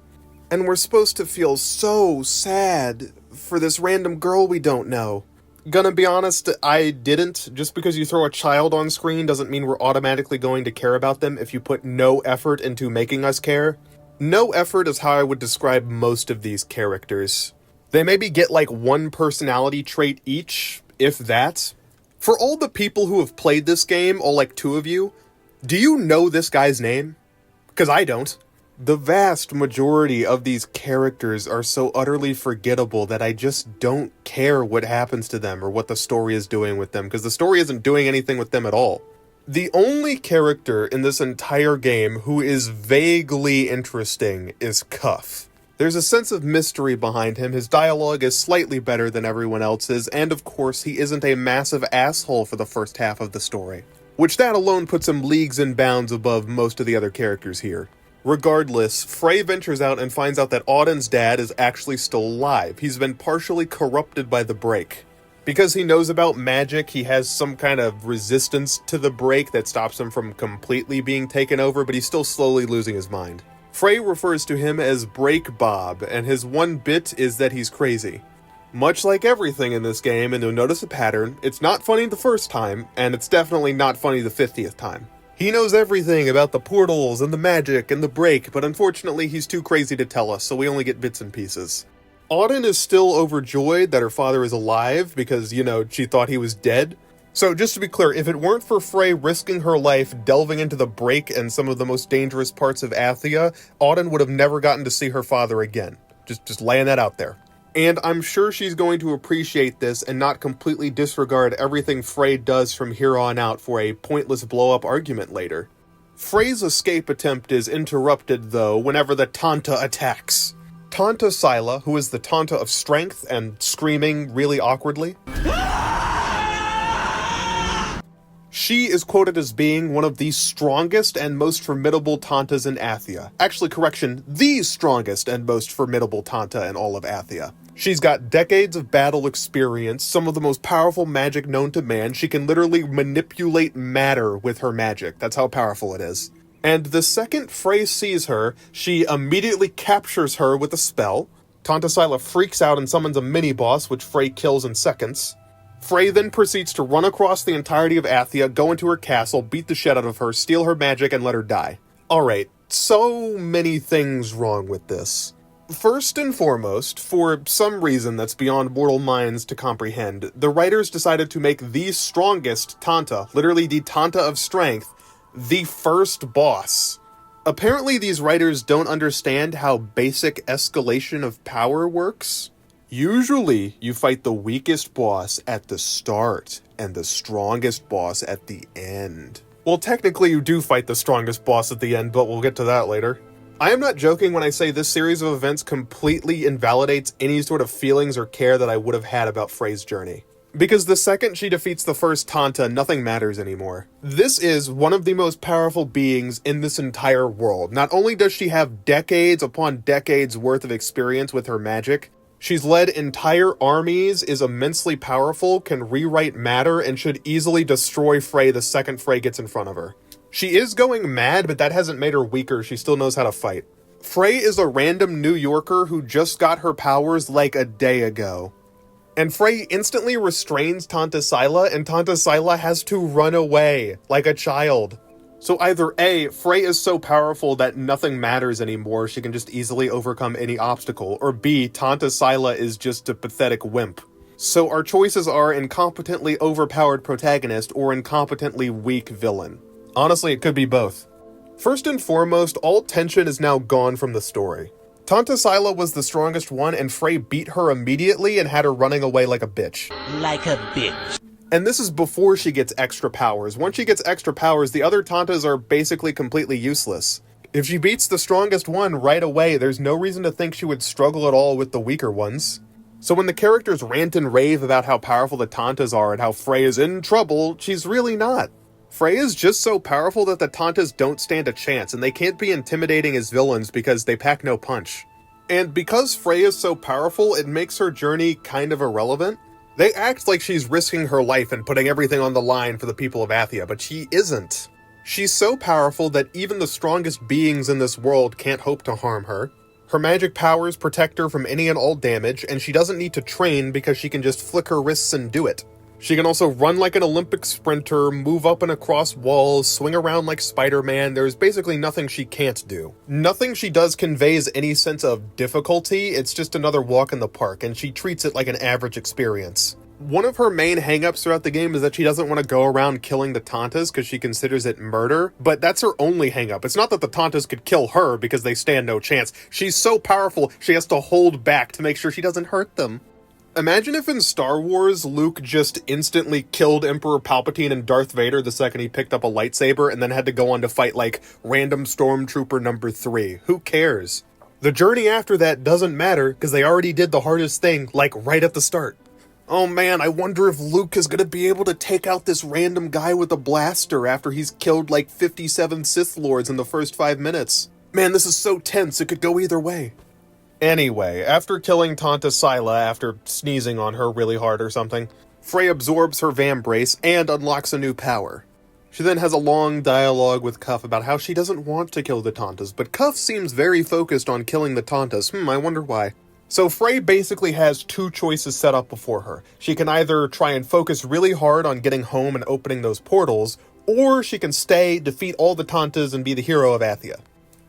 And we're supposed to feel so sad for this random girl we don't know. Gonna be honest, I didn't. Just because you throw a child on screen doesn't mean we're automatically going to care about them if you put no effort into making us care. No effort is how I would describe most of these characters. They maybe get like one personality trait each, if that. For all the people who have played this game, all like 2 of you, do you know this guy's name? Because I don't. The vast majority of these characters are so utterly forgettable that I just don't care what happens to them or what the story is doing with them, because the story isn't doing anything with them at all. The only character in this entire game who is vaguely interesting is Cuff. There's a sense of mystery behind him, his dialogue is slightly better than everyone else's, and of course he isn't a massive asshole for the first half of the story. Which that alone puts him leagues and bounds above most of the other characters here. Regardless, Frey ventures out and finds out that Auden's dad is actually still alive. He's been partially corrupted by the break. Because he knows about magic, he has some kind of resistance to the break that stops him from completely being taken over, but he's still slowly losing his mind. Frey refers to him as Break Bob, and his one bit is that he's crazy. Much like everything in this game, and you'll notice a pattern, it's not funny the first time, and it's definitely not funny the 50th time. He knows everything about the portals and the magic and the break, but unfortunately he's too crazy to tell us, so we only get bits and pieces. Auden is still overjoyed that her father is alive because, she thought he was dead. So just to be clear, if it weren't for Frey risking her life delving into the break and some of the most dangerous parts of Athia, Auden would have never gotten to see her father again. Just laying that out there. And I'm sure she's going to appreciate this and not completely disregard everything Frey does from here on out for a pointless blow-up argument later. Frey's escape attempt is interrupted, though, whenever the Tanta attacks. Tanta Sila, who is the Tanta of strength and screaming really awkwardly. She She is quoted as being one of the strongest and most formidable Tantas in Athia. Actually, correction, the strongest and most formidable Tanta in all of Athia. She's got decades of battle experience, some of the most powerful magic known to man. She can literally manipulate matter with her magic. That's how powerful it is. And the second Frey sees her, she immediately captures her with a spell. Tanta Sila freaks out and summons a mini-boss, which Frey kills in seconds. Frey then proceeds to run across the entirety of Athia, go into her castle, beat the shit out of her, steal her magic, and let her die. Alright, so many things wrong with this. First and foremost, for some reason that's beyond mortal minds to comprehend, the writers decided to make the strongest Tanta, literally the Tanta of strength, the first boss. Apparently these writers don't understand how basic escalation of power works. Usually, you fight the weakest boss at the start, and the strongest boss at the end. Well, technically you do fight the strongest boss at the end, but we'll get to that later. I am not joking when I say this series of events completely invalidates any sort of feelings or care that I would have had about Frey's journey. Because the second she defeats the first Tanta, nothing matters anymore. This is one of the most powerful beings in this entire world. Not only does she have decades upon decades worth of experience with her magic, she's led entire armies, is immensely powerful, can rewrite matter, and should easily destroy Frey the second Frey gets in front of her. She is going mad, but that hasn't made her weaker. She still knows how to fight. Frey is a random New Yorker who just got her powers like a day ago. And Frey instantly restrains Tanta Sila, and Tanta Sila has to run away, like a child. So either A, Frey is so powerful that nothing matters anymore, she can just easily overcome any obstacle, or B, Tanta Sila is just a pathetic wimp. So our choices are incompetently overpowered protagonist or incompetently weak villain. Honestly, it could be both. First and foremost, all tension is now gone from the story. Tanta Sila was the strongest one, and Frey beat her immediately and had her running away like a bitch. Like a bitch. And this is before she gets extra powers. Once she gets extra powers, the other Tantas are basically completely useless. If she beats the strongest one right away, there's no reason to think she would struggle at all with the weaker ones. So when the characters rant and rave about how powerful the Tantas are and how Frey is in trouble, she's really not. Frey is just so powerful that the Tantas don't stand a chance, and they can't be intimidating as villains because they pack no punch. And because Frey is so powerful, it makes her journey kind of irrelevant. They act like she's risking her life and putting everything on the line for the people of Athia, but she isn't. She's so powerful that even the strongest beings in this world can't hope to harm her. Her magic powers protect her from any and all damage, and she doesn't need to train because she can just flick her wrists and do it. She can also run like an Olympic sprinter, move up and across walls, swing around like Spider-Man. There's basically nothing she can't do. Nothing she does conveys any sense of difficulty, it's just another walk in the park, and she treats it like an average experience. One of her main hang-ups throughout the game is that she doesn't want to go around killing the Tantas because she considers it murder, but that's her only hang-up. It's not that the Tantas could kill her because they stand no chance. She's so powerful, she has to hold back to make sure she doesn't hurt them. Imagine if in Star Wars, Luke just instantly killed Emperor Palpatine and Darth Vader the second he picked up a lightsaber and then had to go on to fight like random Stormtrooper number 3. Who cares? The journey after that doesn't matter because they already did the hardest thing, like right at the start. Oh man, I wonder if Luke is gonna be able to take out this random guy with a blaster after he's killed like 57 Sith Lords in the first 5 minutes. Man, this is so tense, it could go either way. Anyway, after killing Tanta Sila after sneezing on her really hard or something, Frey absorbs her Vambrace and unlocks a new power. She then has a long dialogue with Cuff about how she doesn't want to kill the Tantas, but Cuff seems very focused on killing the Tantas. I wonder why. So Frey basically has two choices set up before her. She can either try and focus really hard on getting home and opening those portals, or she can stay, defeat all the Tantas, and be the hero of Athia.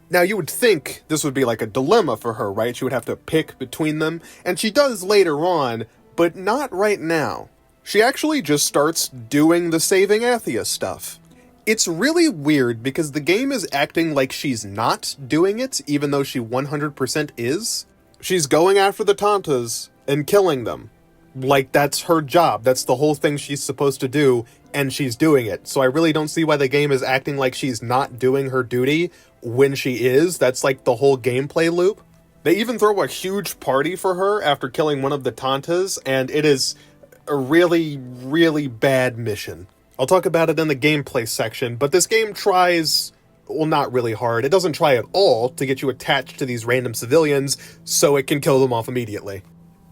Now, you would think this would be like a dilemma for her, right? She would have to pick between them, and she does later on, but not right now. She actually just starts doing the saving Athia stuff. It's really weird because the game is acting like she's not doing it, even though she 100% is. She's going after the Tantas and killing them. Like, that's her job. That's the whole thing she's supposed to do, and she's doing it. So I really don't see why the game is acting like she's not doing her duty when she is. That's like the whole gameplay loop. They even throw a huge party for her after killing one of the Tantas, and it is a really, really bad mission. I'll talk about it in the gameplay section, but this game tries, well, not really hard. It doesn't try at all to get you attached to these random civilians so it can kill them off immediately.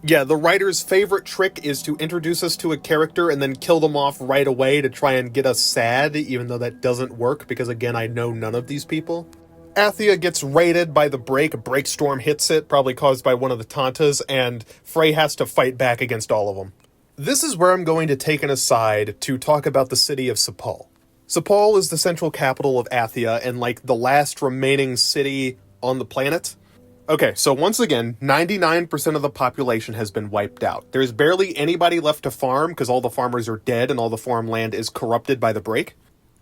Yeah, the writer's favorite trick is to introduce us to a character and then kill them off right away to try and get us sad, even though that doesn't work because, again, I know none of these people. Athia gets raided by the break, a break storm hits it, probably caused by one of the Tantas, and Frey has to fight back against all of them. This is where I'm going to take an aside to talk about the city of Sepal. Sepal is the central capital of Athia and like the last remaining city on the planet. Okay, so once again, 99% of the population has been wiped out. There's barely anybody left to farm because all the farmers are dead and all the farmland is corrupted by the break.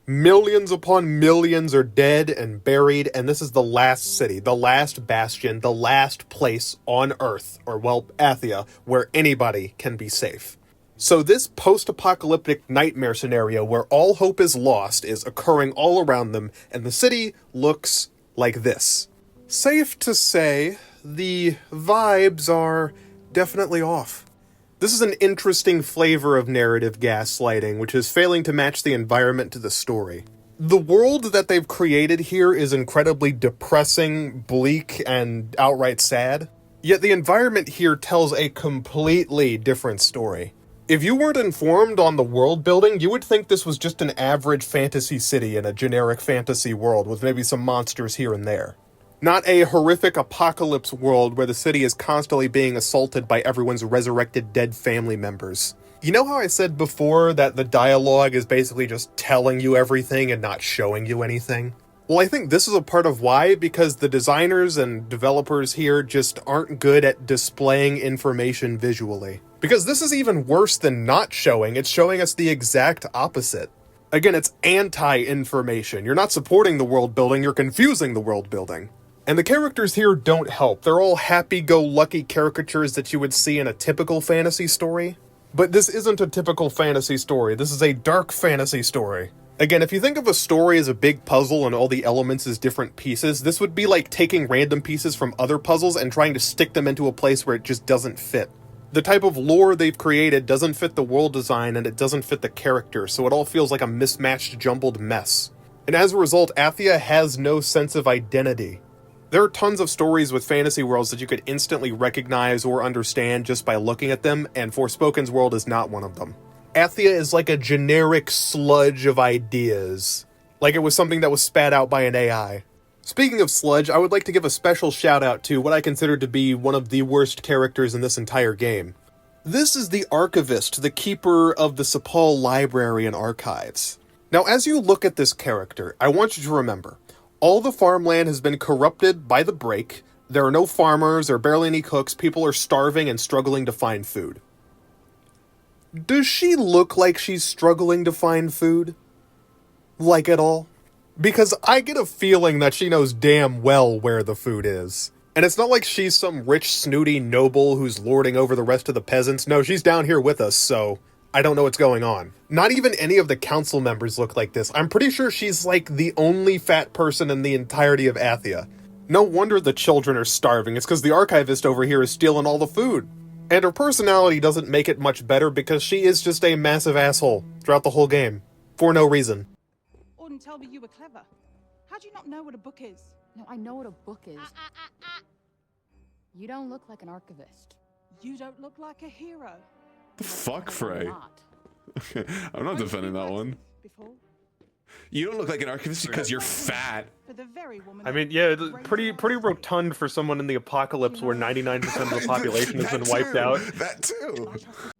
Millions upon millions are dead and buried, and this is the last city, the last bastion, the last place on Earth, or well, Athia, where anybody can be safe. So this post-apocalyptic nightmare scenario where all hope is lost is occurring all around them, and the city looks like this. Safe to say, the vibes are definitely off. This is an interesting flavor of narrative gaslighting, which is failing to match the environment to the story. The world that they've created here is incredibly depressing, bleak, and outright sad. Yet the environment here tells a completely different story. If you weren't informed on the world building, you would think this was just an average fantasy city in a generic fantasy world with maybe some monsters here and there. Not a horrific apocalypse world where the city is constantly being assaulted by everyone's resurrected dead family members. You know how I said before that the dialogue is basically just telling you everything and not showing you anything? Well, I think this is a part of why, because the designers and developers here just aren't good at displaying information visually. Because this is even worse than not showing, it's showing us the exact opposite. Again, it's anti-information. You're not supporting the world building, you're confusing the world building. And the characters here don't help. They're all happy-go-lucky caricatures that you would see in a typical fantasy story. But this isn't a typical fantasy story. This is a dark fantasy story. Again, if you think of a story as a big puzzle and all the elements as different pieces, this would be like taking random pieces from other puzzles and trying to stick them into a place where it just doesn't fit. The type of lore they've created doesn't fit the world design and it doesn't fit the character, so it all feels like a mismatched, jumbled mess. And as a result, Athia has no sense of identity. There are tons of stories with fantasy worlds that you could instantly recognize or understand just by looking at them, and Forspoken's world is not one of them. Athia is like a generic sludge of ideas. Like it was something that was spat out by an AI. Speaking of sludge, I would like to give a special shout out to what I consider to be one of the worst characters in this entire game. This is the Archivist, the keeper of the Sepal Library and Archives. Now, as you look at this character, I want you to remember, all the farmland has been corrupted by the break, there are no farmers, there are barely any cooks, people are starving and struggling to find food. Does she look like she's struggling to find food? Like at all? Because I get a feeling that she knows damn well where the food is. And it's not like she's some rich, snooty noble who's lording over the rest of the peasants. No, she's down here with us, so I don't know what's going on. Not even any of the council members look like this. I'm pretty sure she's like the only fat person in the entirety of Athia. No wonder the children are starving. It's because the archivist over here is stealing all the food. And her personality doesn't make it much better because she is just a massive asshole throughout the whole game. For no reason. Wouldn't tell me you were clever. How do you not know what a book is? No, I know what a book is. You don't look like an archivist. You don't look like a hero. The fuck, Frey? Not. I'm not defending that one. Before? You don't look like an archivist because you're fat. For the very woman I mean, yeah, pretty rotund for someone in the apocalypse where 99% of the population has been wiped out. That too.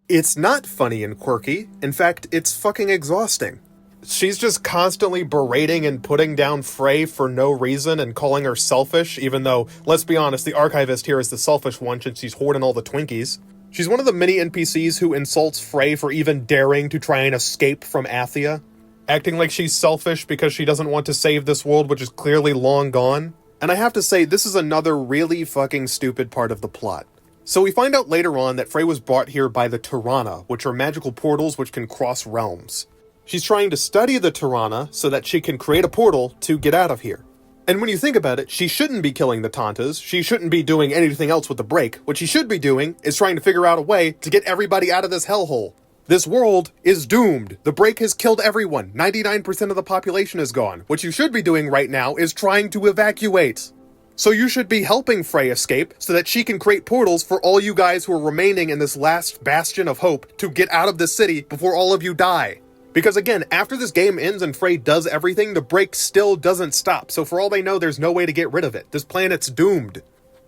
It's not funny and quirky. In fact, it's fucking exhausting. She's just constantly berating and putting down Frey for no reason and calling her selfish, even though, let's be honest, the archivist here is the selfish one since she's hoarding all the Twinkies. She's one of the many NPCs who insults Frey for even daring to try and escape from Athia, acting like she's selfish because she doesn't want to save this world which is clearly long gone. And I have to say, this is another really fucking stupid part of the plot. So we find out later on that Frey was brought here by the Tirana, which are magical portals which can cross realms. She's trying to study the Tirana so that she can create a portal to get out of here. And when you think about it, she shouldn't be killing the Tantas, she shouldn't be doing anything else with the break. What she should be doing is trying to figure out a way to get everybody out of this hellhole. This world is doomed. The break has killed everyone. 99% of the population is gone. What you should be doing right now is trying to evacuate. So you should be helping Frey escape so that she can create portals for all you guys who are remaining in this last bastion of hope to get out of this city before all of you die. Because again, after this game ends and Frey does everything, the break still doesn't stop. So for all they know, there's no way to get rid of it. This planet's doomed.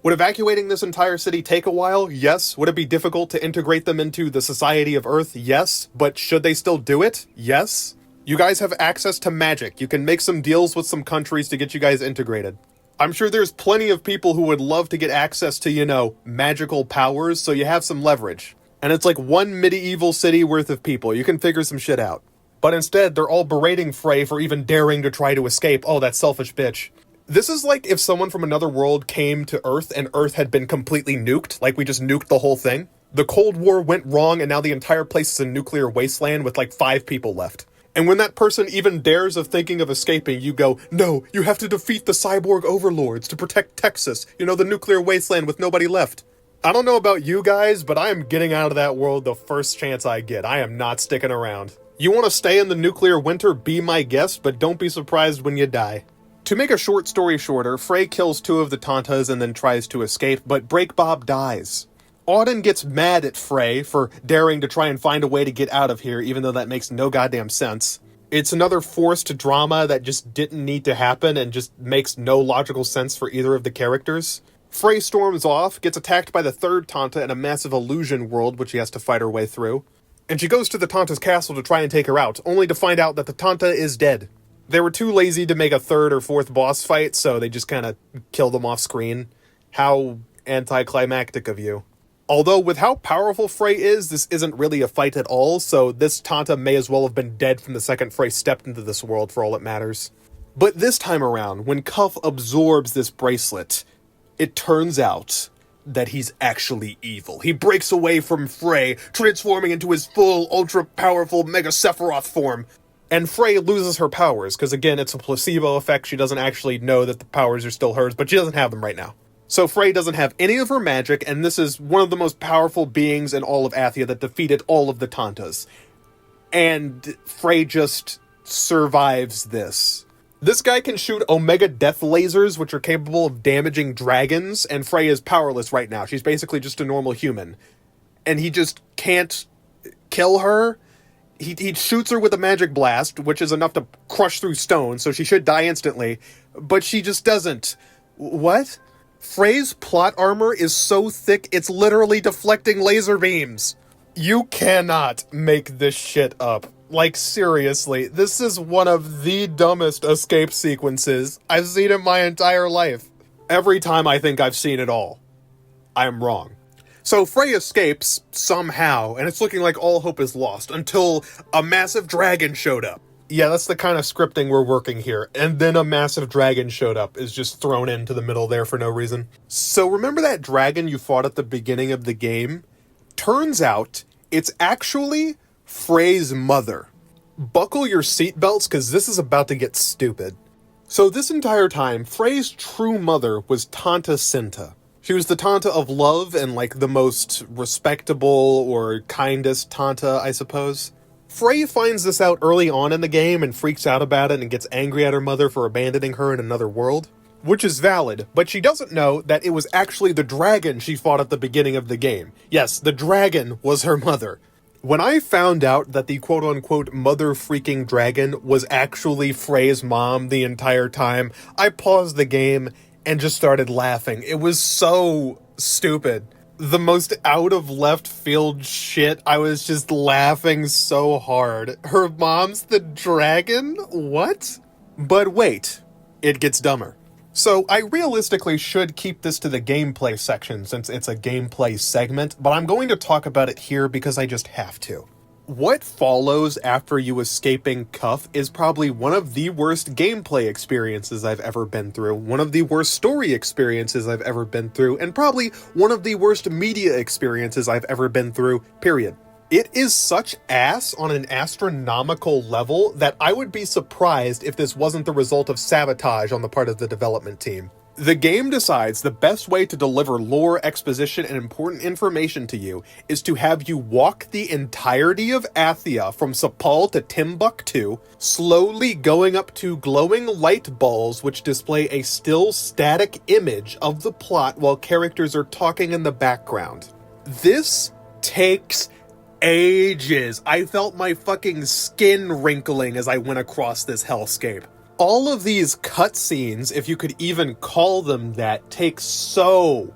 Would evacuating this entire city take a while? Yes. Would it be difficult to integrate them into the society of Earth? Yes. But should they still do it? Yes. You guys have access to magic. You can make some deals with some countries to get you guys integrated. I'm sure there's plenty of people who would love to get access to, magical powers, so you have some leverage. And it's like one medieval city worth of people. You can figure some shit out. But instead, they're all berating Frey for even daring to try to escape. Oh, that selfish bitch. This is like if someone from another world came to Earth and Earth had been completely nuked, like we just nuked the whole thing. The Cold War went wrong and now the entire place is a nuclear wasteland with like 5 people left. And when that person even dares of thinking of escaping, you go, no, you have to defeat the cyborg overlords to protect Texas, the nuclear wasteland with nobody left. I don't know about you guys, but I am getting out of that world the first chance I get. I am not sticking around. You want to stay in the nuclear winter, be my guest, but don't be surprised when you die. To make a short story shorter, Frey kills 2 of the Tantas and then tries to escape, but Breakbob dies. Auden gets mad at Frey for daring to try and find a way to get out of here, even though that makes no goddamn sense. It's another forced drama that just didn't need to happen and just makes no logical sense for either of the characters. Frey storms off, gets attacked by the 3rd Tanta in a massive illusion world which she has to fight her way through. And she goes to the Tanta's castle to try and take her out, only to find out that the Tanta is dead. They were too lazy to make a 3rd or 4th boss fight, so they just kind of killed them off screen. How anticlimactic of you. Although, with how powerful Frey is, this isn't really a fight at all, so this Tanta may as well have been dead from the second Frey stepped into this world for all it matters. But this time around, when Cuff absorbs this bracelet, it turns out that he's actually evil. He breaks away from Frey, transforming into his full, ultra-powerful Mega Sephiroth form. And Frey loses her powers, because again, it's a placebo effect. She doesn't actually know that the powers are still hers, but she doesn't have them right now. So Frey doesn't have any of her magic, and this is one of the most powerful beings in all of Athia that defeated all of the Tantas. And Frey just survives this. This guy can shoot Omega Death lasers, which are capable of damaging dragons, and Frey is powerless right now. She's basically just a normal human. And he just can't kill her. He shoots her with a magic blast, which is enough to crush through stone, so she should die instantly. But she just doesn't. What? Frey's plot armor is so thick, it's literally deflecting laser beams. You cannot make this shit up. Like, seriously, this is one of the dumbest escape sequences I've seen in my entire life. Every time I think I've seen it all, I'm wrong. So Frey escapes, somehow, and it's looking like all hope is lost, until a massive dragon showed up. Yeah, that's the kind of scripting we're working here. And then a massive dragon showed up, is just thrown into the middle there for no reason. So remember that dragon you fought at the beginning of the game? Turns out, it's actually Frey's mother. Buckle your seatbelts, because this is about to get stupid. So this entire time, Frey's true mother was Tanta Cinta. She was the Tanta of love and like the most respectable or kindest Tanta, I suppose. Frey finds this out early on in the game and freaks out about it and gets angry at her mother for abandoning her in another world. Which is valid, but she doesn't know that it was actually the dragon she fought at the beginning of the game. Yes, the dragon was her mother. When I found out that the quote-unquote mother-freaking dragon was actually Frey's mom the entire time, I paused the game and just started laughing. It was so stupid. The most out-of-left-field shit. I was just laughing so hard. Her mom's the dragon? What? But wait, it gets dumber. So I realistically should keep this to the gameplay section since it's a gameplay segment, but I'm going to talk about it here because I just have to. What follows after you escaping Cuff is probably one of the worst gameplay experiences I've ever been through, one of the worst story experiences I've ever been through, and probably one of the worst media experiences I've ever been through, period. It is such ass on an astronomical level that I would be surprised if this wasn't the result of sabotage on the part of the development team. The game decides the best way to deliver lore, exposition, and important information to you is to have you walk the entirety of Athia from Sepal to Timbuktu, slowly going up to glowing light balls which display a still static image of the plot while characters are talking in the background. This takes ages. I felt my fucking skin wrinkling as I went across this hellscape. All of these cutscenes, if you could even call them that, take so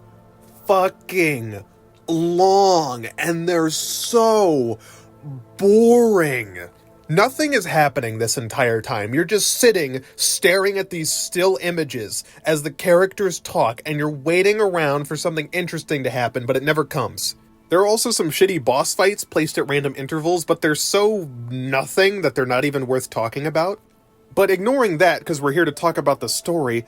fucking long, and they're so boring. Nothing is happening this entire time. You're just sitting, staring at these still images as the characters talk, and you're waiting around for something interesting to happen, but it never comes. There are also some shitty boss fights placed at random intervals, but they're so nothing that they're not even worth talking about. But ignoring that, because we're here to talk about the story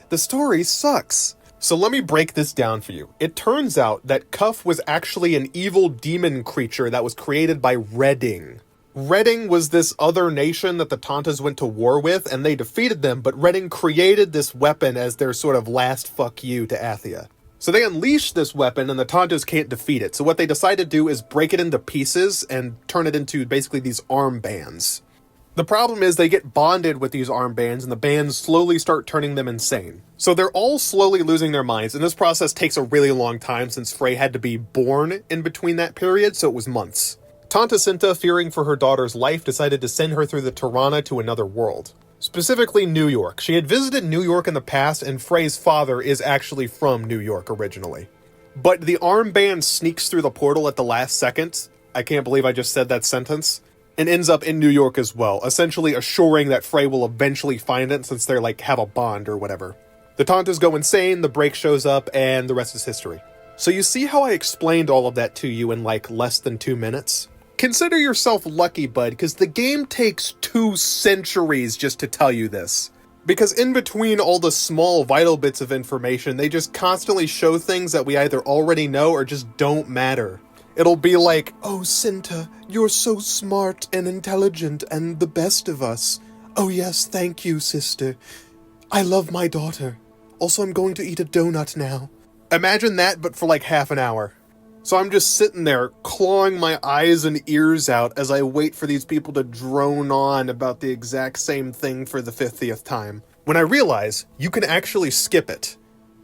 sucks. So let me break this down for you. It turns out that Cuff was actually an evil demon creature that was created by Redding. Redding was this other nation that the Tantas went to war with, and they defeated them, but Redding created this weapon as their sort of last fuck you to Athia. So they unleash this weapon, and the Tantas can't defeat it. So what they decide to do is break it into pieces and turn it into basically these armbands. The problem is they get bonded with these armbands, and the bands slowly start turning them insane. So they're all slowly losing their minds, and this process takes a really long time since Frey had to be born in between that period, so it was months. Tanta Cinta, fearing for her daughter's life, decided to send her through the Tirana to another world. Specifically New York. She had visited New York in the past, and Frey's father is actually from New York originally. But the armband sneaks through the portal at the last second. I can't believe I just said that sentence. And ends up in New York as well, essentially assuring that Frey will eventually find it since they're have a bond or whatever. The Tantas go insane, the break shows up, and the rest is history. So you see how I explained all of that to you in less than 2 minutes? Consider yourself lucky, bud, because the game takes 2 centuries just to tell you this. Because in between all the small vital bits of information, they just constantly show things that we either already know or just don't matter. It'll be like, "Oh, Cinta, you're so smart and intelligent and the best of us. Oh yes, thank you, sister. I love my daughter. Also, I'm going to eat a donut now." Imagine that, but for half an hour. So I'm just sitting there, clawing my eyes and ears out as I wait for these people to drone on about the exact same thing for the 50th time. When I realize you can actually skip it.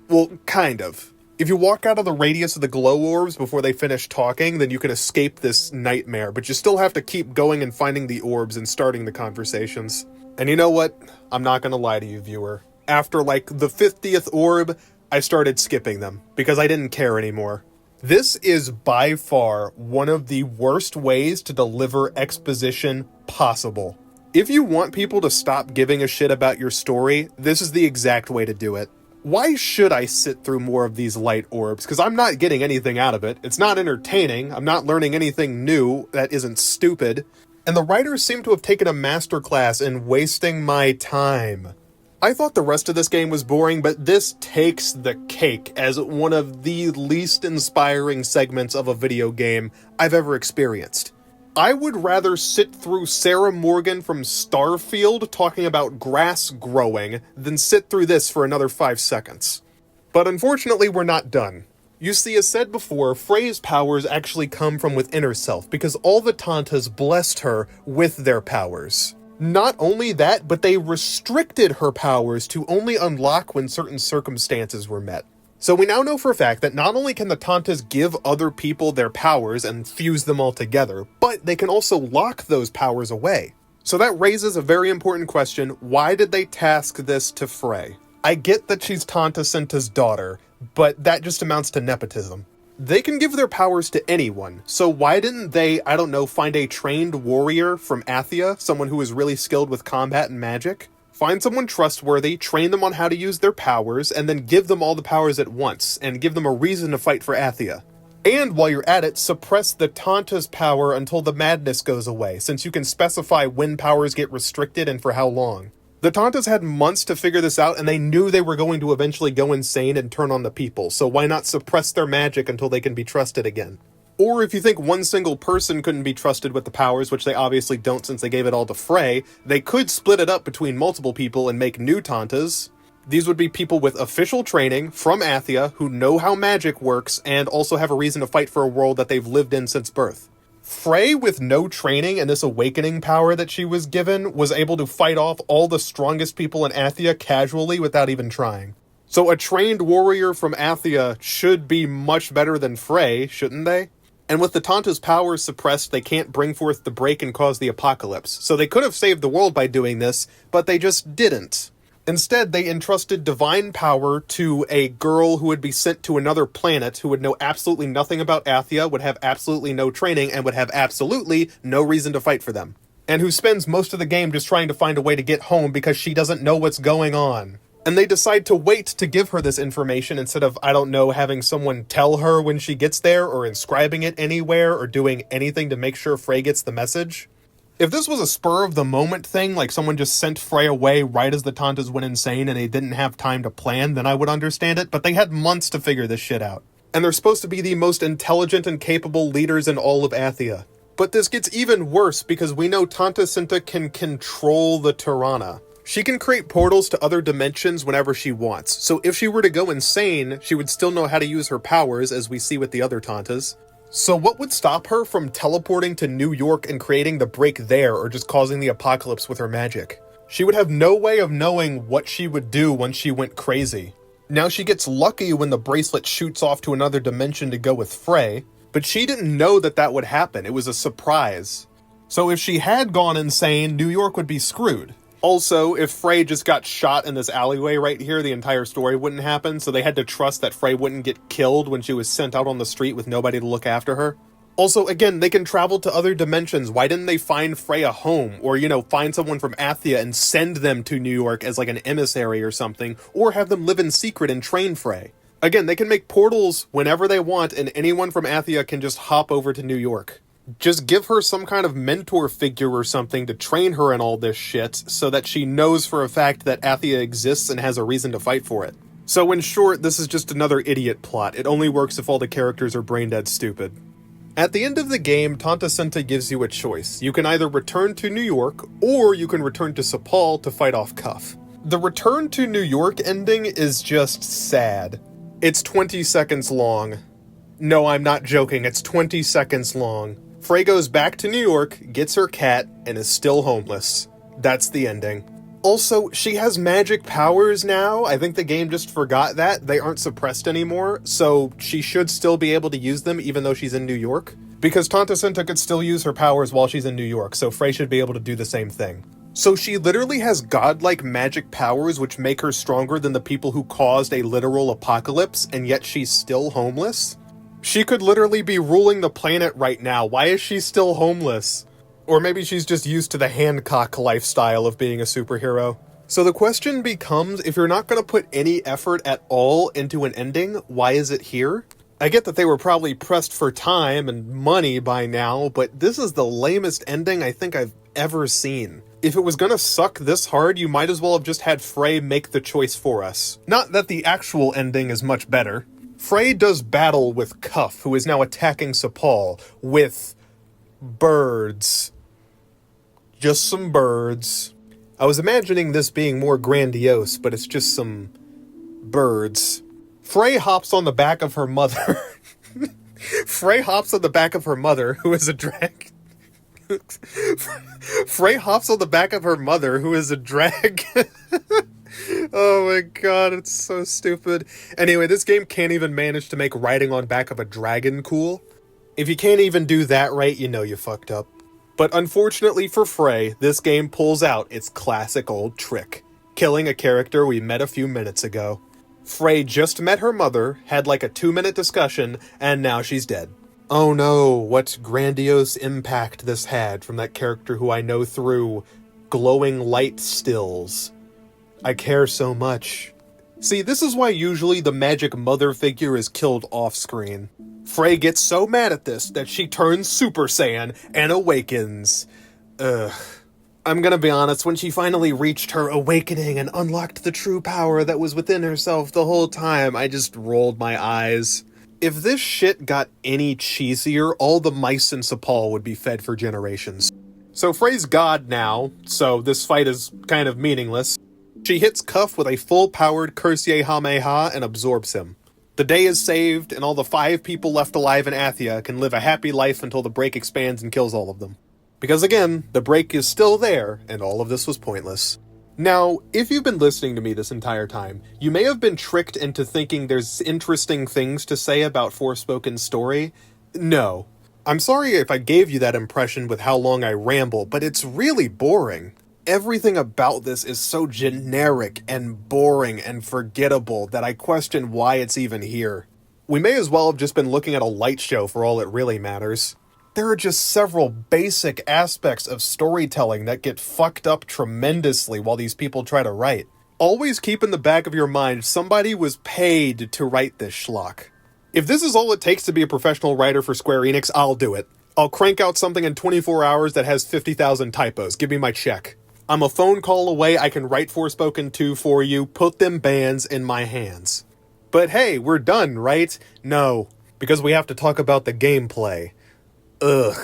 Well, kind of. If you walk out of the radius of the glow orbs before they finish talking, then you can escape this nightmare, but you still have to keep going and finding the orbs and starting the conversations. And you know what? I'm not gonna lie to you, viewer. After the 50th orb, I started skipping them, because I didn't care anymore. This is by far one of the worst ways to deliver exposition possible. If you want people to stop giving a shit about your story, this is the exact way to do it. Why should I sit through more of these light orbs? Because I'm not getting anything out of it. It's not entertaining. I'm not learning anything new that isn't stupid. And the writers seem to have taken a masterclass in wasting my time. I thought the rest of this game was boring, but this takes the cake as one of the least inspiring segments of a video game I've ever experienced. I would rather sit through Sarah Morgan from Starfield talking about grass growing than sit through this for another 5 seconds. But unfortunately, we're not done. You see, as said before, Frey's powers actually come from within herself because all the Tantas blessed her with their powers. Not only that, but they restricted her powers to only unlock when certain circumstances were met. So we now know for a fact that not only can the Tantas give other people their powers and fuse them all together, but they can also lock those powers away. So that raises a very important question: why did they task this to Frey? I get that she's Tanta Cinta's daughter, but that just amounts to nepotism. They can give their powers to anyone, so why didn't they, find a trained warrior from Athia, someone who is really skilled with combat and magic? Find someone trustworthy, train them on how to use their powers, and then give them all the powers at once, and give them a reason to fight for Athia. And while you're at it, suppress the Tanta's power until the madness goes away, since you can specify when powers get restricted and for how long. The Tantas had months to figure this out, and they knew they were going to eventually go insane and turn on the people, so why not suppress their magic until they can be trusted again? Or if you think one single person couldn't be trusted with the powers, which they obviously don't since they gave it all to Frey, they could split it up between multiple people and make new Tantas. These would be people with official training from Athia who know how magic works and also have a reason to fight for a world that they've lived in since birth. Frey, with no training and this awakening power that she was given, was able to fight off all the strongest people in Athia casually without even trying. So a trained warrior from Athia should be much better than Frey, shouldn't they? And with the Tanta's powers suppressed, they can't bring forth the break and cause the apocalypse. So they could have saved the world by doing this, but they just didn't. Instead, they entrusted divine power to a girl who would be sent to another planet, who would know absolutely nothing about Athia, would have absolutely no training, and would have absolutely no reason to fight for them. And who spends most of the game just trying to find a way to get home because she doesn't know what's going on. And they decide to wait to give her this information instead of, I don't know, having someone tell her when she gets there, or inscribing it anywhere, or doing anything to make sure Frey gets the message. If this was a spur-of-the-moment thing, like someone just sent Frey away right as the Tantas went insane and they didn't have time to plan, then I would understand it, but they had months to figure this shit out. And they're supposed to be the most intelligent and capable leaders in all of Athia. But this gets even worse because we know Tanta Cinta can control the Tirana. She can create portals to other dimensions whenever she wants, so if she were to go insane, she would still know how to use her powers, as we see with the other Tantas. So what would stop her from teleporting to New York and creating the break there, or just causing the apocalypse with her magic? She would have no way of knowing what she would do once she went crazy. Now she gets lucky when the bracelet shoots off to another dimension to go with Frey, but she didn't know that that would happen. It was a surprise. So if she had gone insane, New York would be screwed. Also, if Frey just got shot in this alleyway right here, the entire story wouldn't happen, so they had to trust that Frey wouldn't get killed when she was sent out on the street with nobody to look after her. Also, again, they can travel to other dimensions. Why didn't they find Frey a home? Or, find someone from Athia and send them to New York as like an emissary or something, or have them live in secret and train Frey. Again, they can make portals whenever they want, and anyone from Athia can just hop over to New York. Just give her some kind of mentor figure or something to train her in all this shit, so that she knows for a fact that Athia exists and has a reason to fight for it. So in short, this is just another idiot plot. It only works if all the characters are brain-dead stupid. At the end of the game, Tanta Cinta gives you a choice. You can either return to New York, or you can return to Sepal to fight off Cuff. The return to New York ending is just sad. It's 20 seconds long. No, I'm not joking, it's 20 seconds long. Frey goes back to New York, gets her cat, and is still homeless. That's the ending. Also, she has magic powers now. I think the game just forgot that. They aren't suppressed anymore, so she should still be able to use them even though she's in New York. Because Tanta Cinta could still use her powers while she's in New York, so Frey should be able to do the same thing. So she literally has godlike magic powers which make her stronger than the people who caused a literal apocalypse, and yet she's still homeless? She could literally be ruling the planet right now. Why is she still homeless? Or maybe she's just used to the Hancock lifestyle of being a superhero. So the question becomes, if you're not going to put any effort at all into an ending, why is it here? I get that they were probably pressed for time and money by now, but this is the lamest ending I think I've ever seen. If it was gonna suck this hard, you might as well have just had Frey make the choice for us. Not that the actual ending is much better. Frey does battle with Cuff, who is now attacking Sepal, with birds. Just some birds. I was imagining this being more grandiose, but it's just some birds. Frey hops on the back of her mother. Frey hops on the back of her mother, who is a drag. Frey hops on the back of her mother, who is a dragon. Oh my god, it's so stupid. Anyway, this game can't even manage to make riding on back of a dragon cool. If you can't even do that right, you know you fucked up. But unfortunately for Frey, this game pulls out its classic old trick, killing a character we met a few minutes ago. Frey just met her mother, had like a 2-minute discussion, and now she's dead. Oh no, what grandiose impact this had from that character who I know through glowing light stills. I care so much. See, this is why usually the magic mother figure is killed off-screen. Frey gets so mad at this that she turns Super Saiyan and awakens. I'm gonna be honest, when she finally reached her awakening and unlocked the true power that was within herself the whole time, I just rolled my eyes. If this shit got any cheesier, all the mice in Sepal would be fed for generations. So Frey's god now, so this fight is kind of meaningless. She hits Cuff with a full-powered Kamehameha and absorbs him. The day is saved, and all the 5 people left alive in Athia can live a happy life until the break expands and kills all of them. Because again, the break is still there, and all of this was pointless. Now, if you've been listening to me this entire time, you may have been tricked into thinking there's interesting things to say about Forspoken's story. No. I'm sorry if I gave you that impression with how long I ramble, but it's really boring. Everything about this is so generic and boring and forgettable that I question why it's even here. We may as well have just been looking at a light show for all it really matters. There are just several basic aspects of storytelling that get fucked up tremendously while these people try to write. Always keep in the back of your mind somebody was paid to write this schlock. If this is all it takes to be a professional writer for Square Enix, I'll do it. I'll crank out something in 24 hours that has 50,000 typos. Give me my check. I'm a phone call away, I can write Forspoken 2 for you, put them bands in my hands. But hey, we're done, right? No, because we have to talk about the gameplay. Ugh.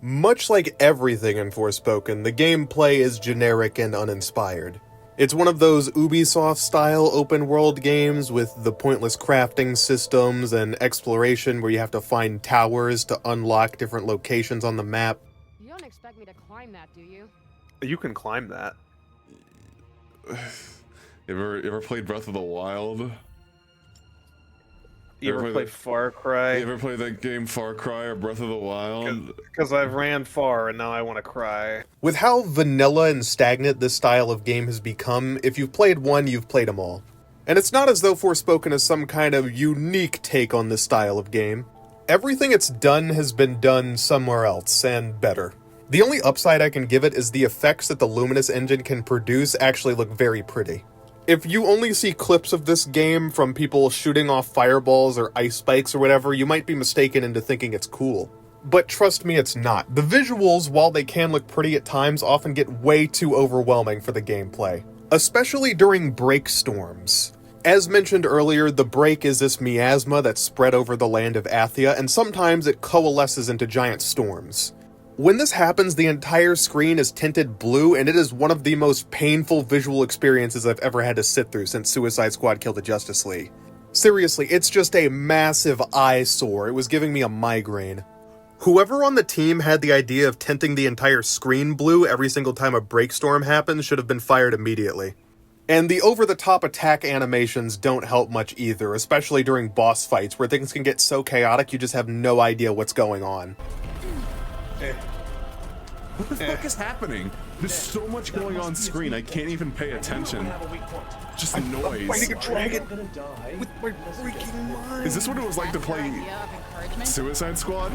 Much like everything in Forspoken, the gameplay is generic and uninspired. It's one of those Ubisoft-style open-world games with the pointless crafting systems and exploration where you have to find towers to unlock different locations on the map. You don't expect me to climb that, do you? You can climb that. You ever played Breath of the Wild? You ever played Far Cry? You ever played that game Far Cry or Breath of the Wild? Because I've ran far and now I want to cry. With how vanilla and stagnant this style of game has become, if you've played one, you've played them all. And it's not as though Forspoken is some kind of unique take on this style of game. Everything it's done has been done somewhere else, and better. The only upside I can give it is the effects that the Luminous engine can produce actually look very pretty. If you only see clips of this game from people shooting off fireballs or ice spikes or whatever, you might be mistaken into thinking it's cool. But trust me, it's not. The visuals, while they can look pretty at times, often get way too overwhelming for the gameplay. Especially during break storms. As mentioned earlier, the break is this miasma that's spread over the land of Athia, and sometimes it coalesces into giant storms. When this happens, the entire screen is tinted blue, and it is one of the most painful visual experiences I've ever had to sit through since Suicide Squad killed the Justice League. Seriously, it's just a massive eyesore. It was giving me a migraine. Whoever on the team had the idea of tinting the entire screen blue every single time a break storm happens should have been fired immediately. And the over-the-top attack animations don't help much either, especially during boss fights where things can get so chaotic you just have no idea what's going on. What the fuck is happening? There's so much going on screen, I can't even pay attention. Just noise. I'm fighting a dragon with my freaking mind. Is this what it was like to play Suicide Squad?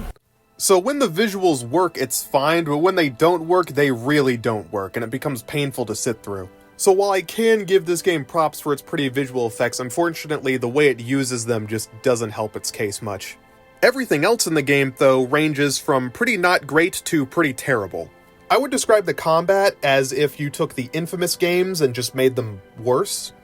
So when the visuals work, it's fine, but when they don't work, they really don't work, and it becomes painful to sit through. So while I can give this game props for its pretty visual effects, unfortunately the way it uses them just doesn't help its case much. Everything else in the game, though, ranges from pretty not great to pretty terrible. I would describe the combat as if you took the Infamous games and just made them worse.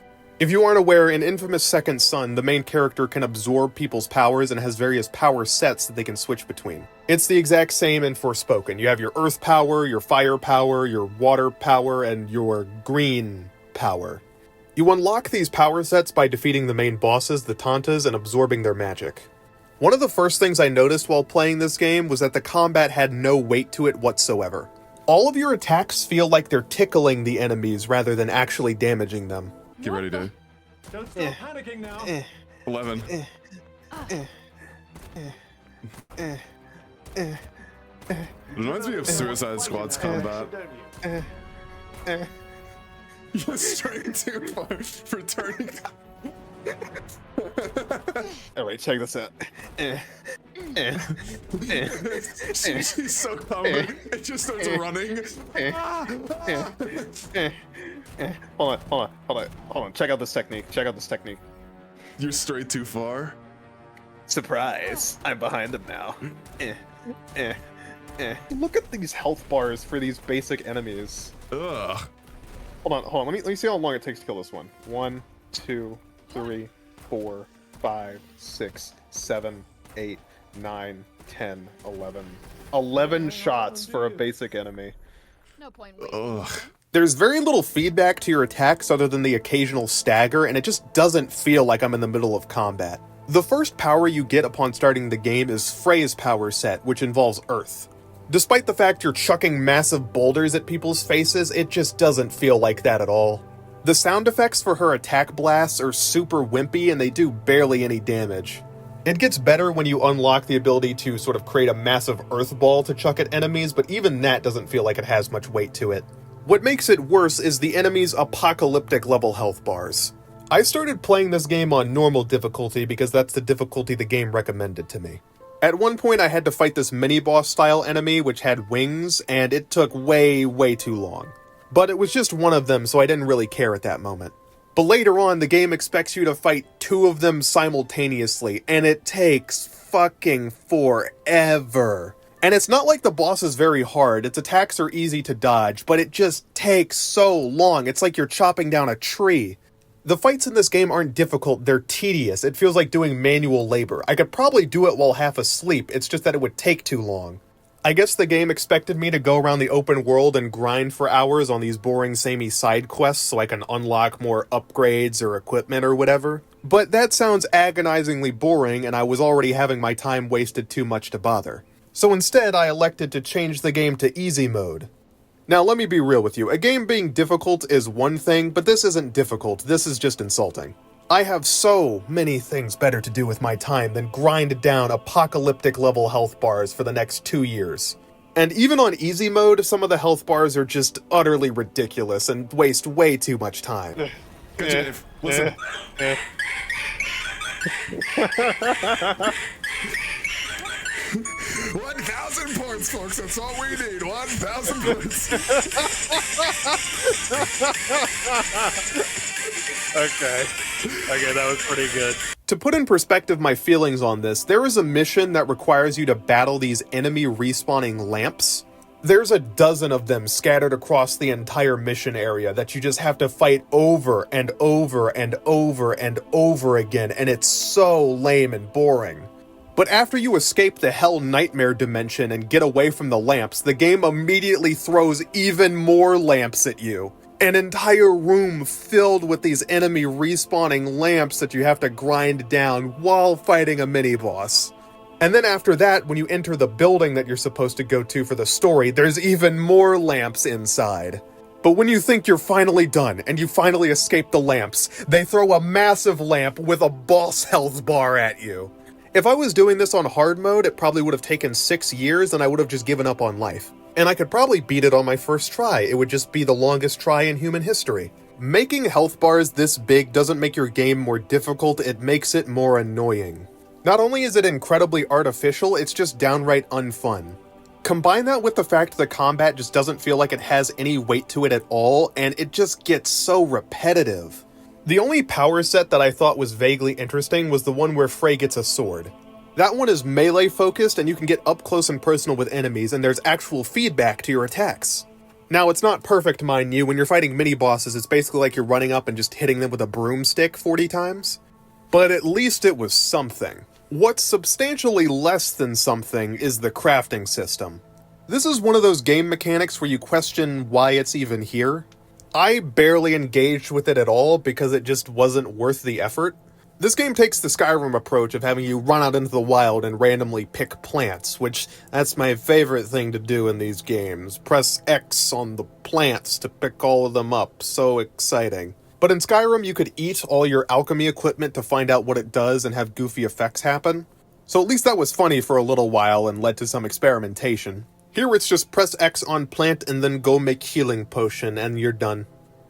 If you aren't aware, in Infamous Second Son, the main character can absorb people's powers and has various power sets that they can switch between. It's the exact same in Forspoken. You have your earth power, your fire power, your water power, and your green power. You unlock these power sets by defeating the main bosses, the Tantas, and absorbing their magic. One of the first things I noticed while playing this game was that the combat had no weight to it whatsoever. All of your attacks feel like they're tickling the enemies rather than actually damaging them. Get ready, Dave. Don't stop panicking now. 11. It reminds me of Suicide Squad's combat. You're straight too far for turning. Alright, check this out. She's so confident, it just starts running. Hold on. Check out this technique. You're straight too far. Surprise! I'm behind them now. Look at these health bars for these basic enemies. Ugh. Hold on. Let me see how long it takes to kill this one. 1, 2, 3, 4, 5, 6, 7, 8, 9, 10, 11. 11 shots for a basic enemy. No point Ugh. There's very little feedback to your attacks other than the occasional stagger, and it just doesn't feel like I'm in the middle of combat. The first power you get upon starting the game is Frey's power set, which involves Earth. Despite the fact you're chucking massive boulders at people's faces, it just doesn't feel like that at all. The sound effects for her attack blasts are super wimpy and they do barely any damage. It gets better when you unlock the ability to sort of create a massive earth ball to chuck at enemies, but even that doesn't feel like it has much weight to it. What makes it worse is the enemy's apocalyptic level health bars. I started playing this game on normal difficulty because that's the difficulty the game recommended to me. At one point I had to fight this mini-boss style enemy which had wings, and it took way too long. But it was just one of them, so I didn't really care at that moment. But later on, the game expects you to fight 2 of them simultaneously, and it takes fucking forever. And it's not like the boss is very hard, its attacks are easy to dodge, but it just takes so long, it's like you're chopping down a tree. The fights in this game aren't difficult, they're tedious, it feels like doing manual labor. I could probably do it while half asleep, it's just that it would take too long. I guess the game expected me to go around the open world and grind for hours on these boring samey side quests so I can unlock more upgrades or equipment or whatever. But that sounds agonizingly boring, and I was already having my time wasted too much to bother. So instead, I elected to change the game to easy mode. Now let me be real with you, a game being difficult is one thing, but this isn't difficult, this is just insulting. I have so many things better to do with my time than grind down apocalyptic level health bars for the next 2 years. And even on easy mode, some of the health bars are just utterly ridiculous and waste way too much time. Good, Dave. Listen. 1,000 points, folks. That's all we need. 1,000 points. Okay, that was pretty good. To put in perspective my feelings on this, there is a mission that requires you to battle these enemy respawning lamps. There's a dozen of them scattered across the entire mission area that you just have to fight over and over and over and over again, and it's so lame and boring. But after you escape the Hell Nightmare dimension and get away from the lamps, the game immediately throws even more lamps at you. An entire room filled with these enemy respawning lamps that you have to grind down while fighting a mini-boss. And then after that, when you enter the building that you're supposed to go to for the story, there's even more lamps inside. But when you think you're finally done, and you finally escape the lamps, they throw a massive lamp with a boss health bar at you. If I was doing this on hard mode, it probably would have taken 6 years and I would have just given up on life. And I could probably beat it on my first try, it would just be the longest try in human history. Making health bars this big doesn't make your game more difficult, it makes it more annoying. Not only is it incredibly artificial, it's just downright unfun. Combine that with the fact the combat just doesn't feel like it has any weight to it at all, and it just gets so repetitive. The only power set that I thought was vaguely interesting was the one where Frey gets a sword. That one is melee focused and you can get up close and personal with enemies and there's actual feedback to your attacks. Now it's not perfect, mind you, when you're fighting mini-bosses it's basically like you're running up and just hitting them with a broomstick 40 times. But at least it was something. What's substantially less than something is the crafting system. This is one of those game mechanics where you question why it's even here. I barely engaged with it at all because it just wasn't worth the effort. This game takes the Skyrim approach of having you run out into the wild and randomly pick plants, which that's my favorite thing to do in these games. Press X on the plants to pick all of them up, so exciting. But in Skyrim you could eat all your alchemy equipment to find out what it does and have goofy effects happen. So at least that was funny for a little while and led to some experimentation. Here it's just press X on plant and then go make healing potion and you're done.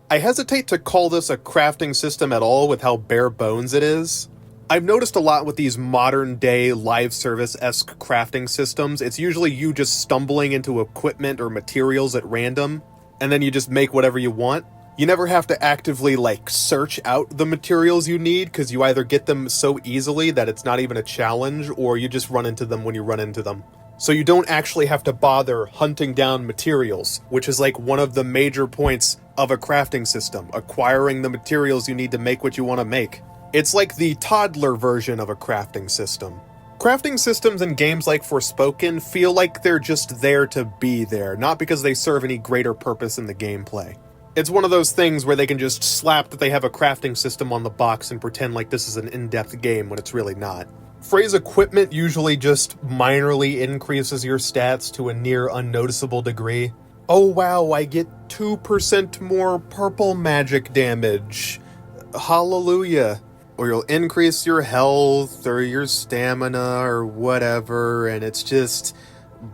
I hesitate to call this a crafting system at all with how bare bones it is. I've noticed a lot with these modern day live service-esque crafting systems, it's usually you just stumbling into equipment or materials at random, and then you just make whatever you want. You never have to actively, search out the materials you need, because you either get them so easily that it's not even a challenge, or you just run into them when you run into them. So you don't actually have to bother hunting down materials, which is one of the major points of a crafting system, acquiring the materials you need to make what you want to make. It's like the toddler version of a crafting system. Crafting systems in games like Forspoken feel like they're just there to be there, not because they serve any greater purpose in the gameplay. It's one of those things where they can just slap that they have a crafting system on the box and pretend like this is an in-depth game when it's really not. Frey's equipment usually just minorly increases your stats to a near unnoticeable degree. Oh wow, I get 2% more purple magic damage. Hallelujah. Or you'll increase your health or your stamina or whatever, and it's just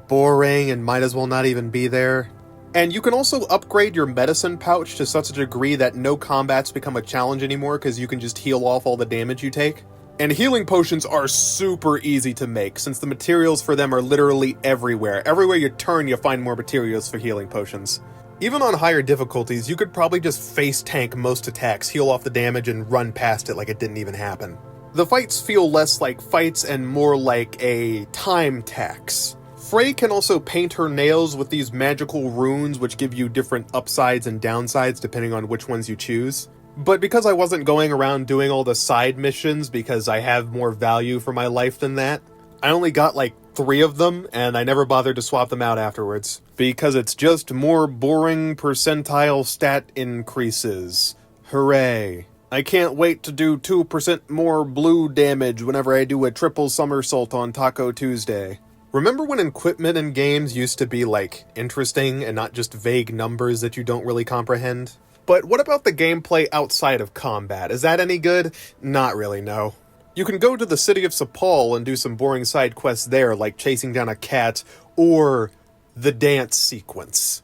boring and might as well not even be there. And you can also upgrade your medicine pouch to such a degree that no combats become a challenge anymore because you can just heal off all the damage you take. And healing potions are super easy to make since the materials for them are literally everywhere. Everywhere you turn, you find more materials for healing potions. Even on higher difficulties, you could probably just face tank most attacks, heal off the damage, and run past it like it didn't even happen. The fights feel less like fights and more like a time tax. Frey can also paint her nails with these magical runes which give you different upsides and downsides depending on which ones you choose. But because I wasn't going around doing all the side missions because I have more value for my life than that, I only got like 3 of them, and I never bothered to swap them out afterwards. Because it's just more boring percentile stat increases. Hooray. I can't wait to do 2% more blue damage whenever I do a triple somersault on Taco Tuesday. Remember when equipment in games used to be, like, interesting and not just vague numbers that you don't really comprehend? But what about the gameplay outside of combat? Is that any good? Not really, no. You can go to the city of Sepal and do some boring side quests there, like chasing down a cat, or the dance sequence.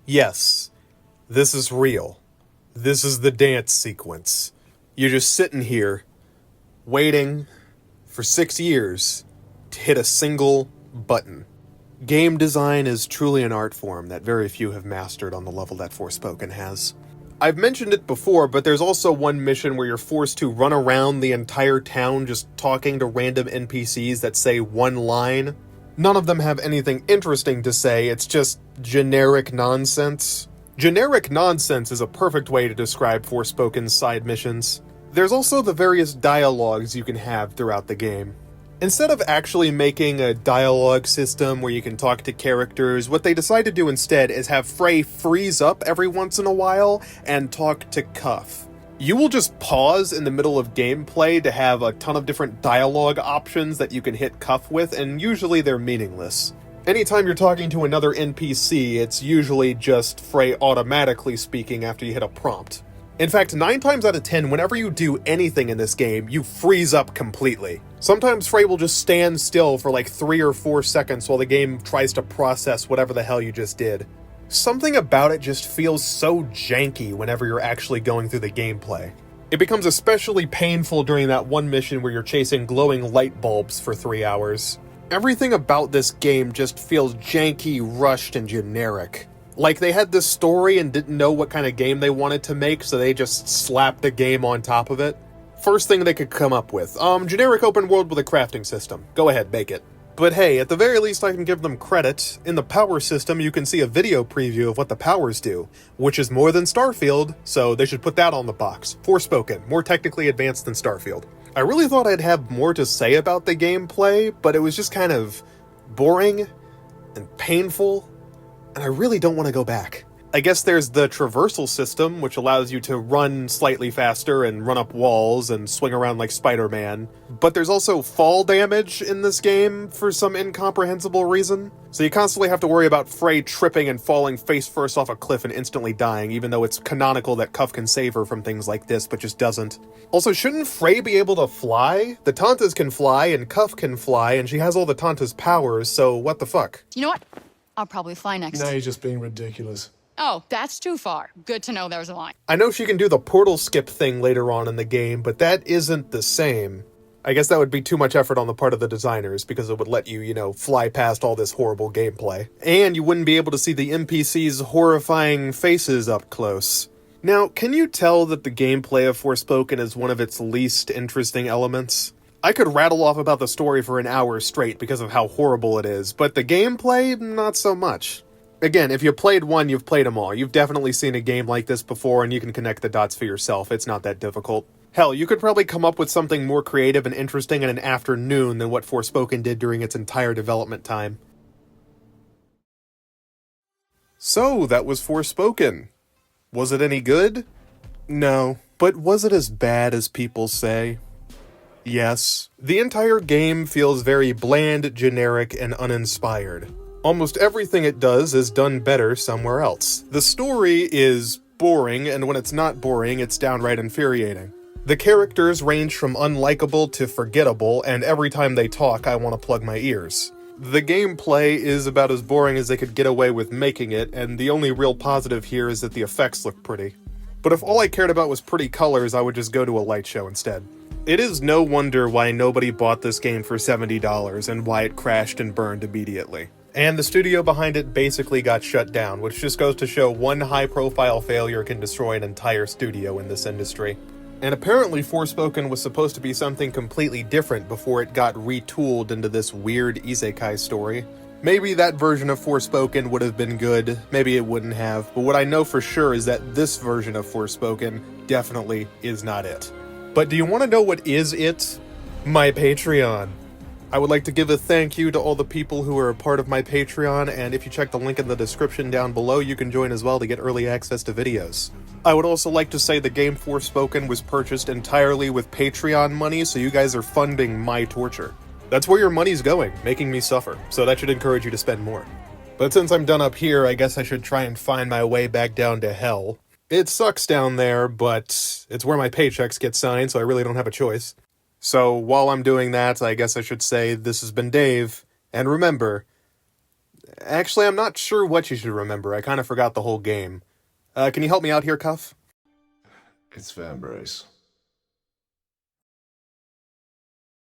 Yes, this is real. This is the dance sequence. You're just sitting here, waiting for 6 years to hit a single button. Game design is truly an art form that very few have mastered on the level that Forspoken has. I've mentioned it before, but there's also one mission where you're forced to run around the entire town just talking to random NPCs that say one line. None of them have anything interesting to say, it's just generic nonsense. Generic nonsense is a perfect way to describe Forspoken's side missions. There's also the various dialogues you can have throughout the game. Instead of actually making a dialogue system where you can talk to characters, what they decide to do instead is have Frey freeze up every once in a while and talk to Cuff. You will just pause in the middle of gameplay to have a ton of different dialogue options that you can hit Cuff with, and usually they're meaningless. Anytime you're talking to another NPC, it's usually just Frey automatically speaking after you hit a prompt. In fact, 9 times out of 10, whenever you do anything in this game, you freeze up completely. Sometimes Frey will just stand still for like 3 or 4 seconds while the game tries to process whatever the hell you just did. Something about it just feels so janky whenever you're actually going through the gameplay. It becomes especially painful during that one mission where you're chasing glowing light bulbs for 3 hours. Everything about this game just feels janky, rushed, and generic. Like they had this story and didn't know what kind of game they wanted to make, so they just slapped a game on top of it. First thing they could come up with. Generic open world with a crafting system. Go ahead, make it. But hey, at the very least I can give them credit. In the power system, you can see a video preview of what the powers do, which is more than Starfield, so they should put that on the box. Forspoken, more technically advanced than Starfield. I really thought I'd have more to say about the gameplay, but it was just kind of boring and painful, and I really don't want to go back. I guess there's the traversal system, which allows you to run slightly faster and run up walls and swing around like Spider-Man. But there's also fall damage in this game for some incomprehensible reason. So you constantly have to worry about Frey tripping and falling face first off a cliff and instantly dying, even though it's canonical that Cuff can save her from things like this, but just doesn't. Also, shouldn't Frey be able to fly? The Tantas can fly and Cuff can fly, and she has all the Tantas' powers, so what the fuck? You know what? I'll probably fly next. Now you're just being ridiculous. Oh, that's too far. Good to know there's a line. I know she can do the portal skip thing later on in the game, but that isn't the same. I guess that would be too much effort on the part of the designers, because it would let you, fly past all this horrible gameplay. And you wouldn't be able to see the NPCs' horrifying faces up close. Now, can you tell that the gameplay of Forspoken is one of its least interesting elements? I could rattle off about the story for an hour straight because of how horrible it is, but the gameplay, not so much. Again, if you played one, you've played them all. You've definitely seen a game like this before, and you can connect the dots for yourself. It's not that difficult. Hell, you could probably come up with something more creative and interesting in an afternoon than what Forspoken did during its entire development time. So, that was Forspoken. Was it any good? No. But was it as bad as people say? Yes. The entire game feels very bland, generic, and uninspired. Almost everything it does is done better somewhere else. The story is boring, and when it's not boring, it's downright infuriating. The characters range from unlikable to forgettable, and every time they talk, I want to plug my ears. The gameplay is about as boring as they could get away with making it, and the only real positive here is that the effects look pretty. But if all I cared about was pretty colors, I would just go to a light show instead. It is no wonder why nobody bought this game for $70 and why it crashed and burned immediately. And the studio behind it basically got shut down, which just goes to show one high-profile failure can destroy an entire studio in this industry. And apparently Forspoken was supposed to be something completely different before it got retooled into this weird isekai story. Maybe that version of Forspoken would have been good, maybe it wouldn't have, but what I know for sure is that this version of Forspoken definitely is not it. But do you want to know what is it? My Patreon. I would like to give a thank you to all the people who are a part of my Patreon, and if you check the link in the description down below, you can join as well to get early access to videos. I would also like to say the game Forspoken was purchased entirely with Patreon money, so you guys are funding my torture. That's where your money's going, making me suffer, so that should encourage you to spend more. But since I'm done up here, I guess I should try and find my way back down to hell. It sucks down there, but it's where my paychecks get signed, so I really don't have a choice. So while I'm doing that, I guess I should say this has been Dave, and remember... Actually, I'm not sure what you should remember, I kind of forgot the whole game. Can you help me out here, Cuff? It's Van Brace.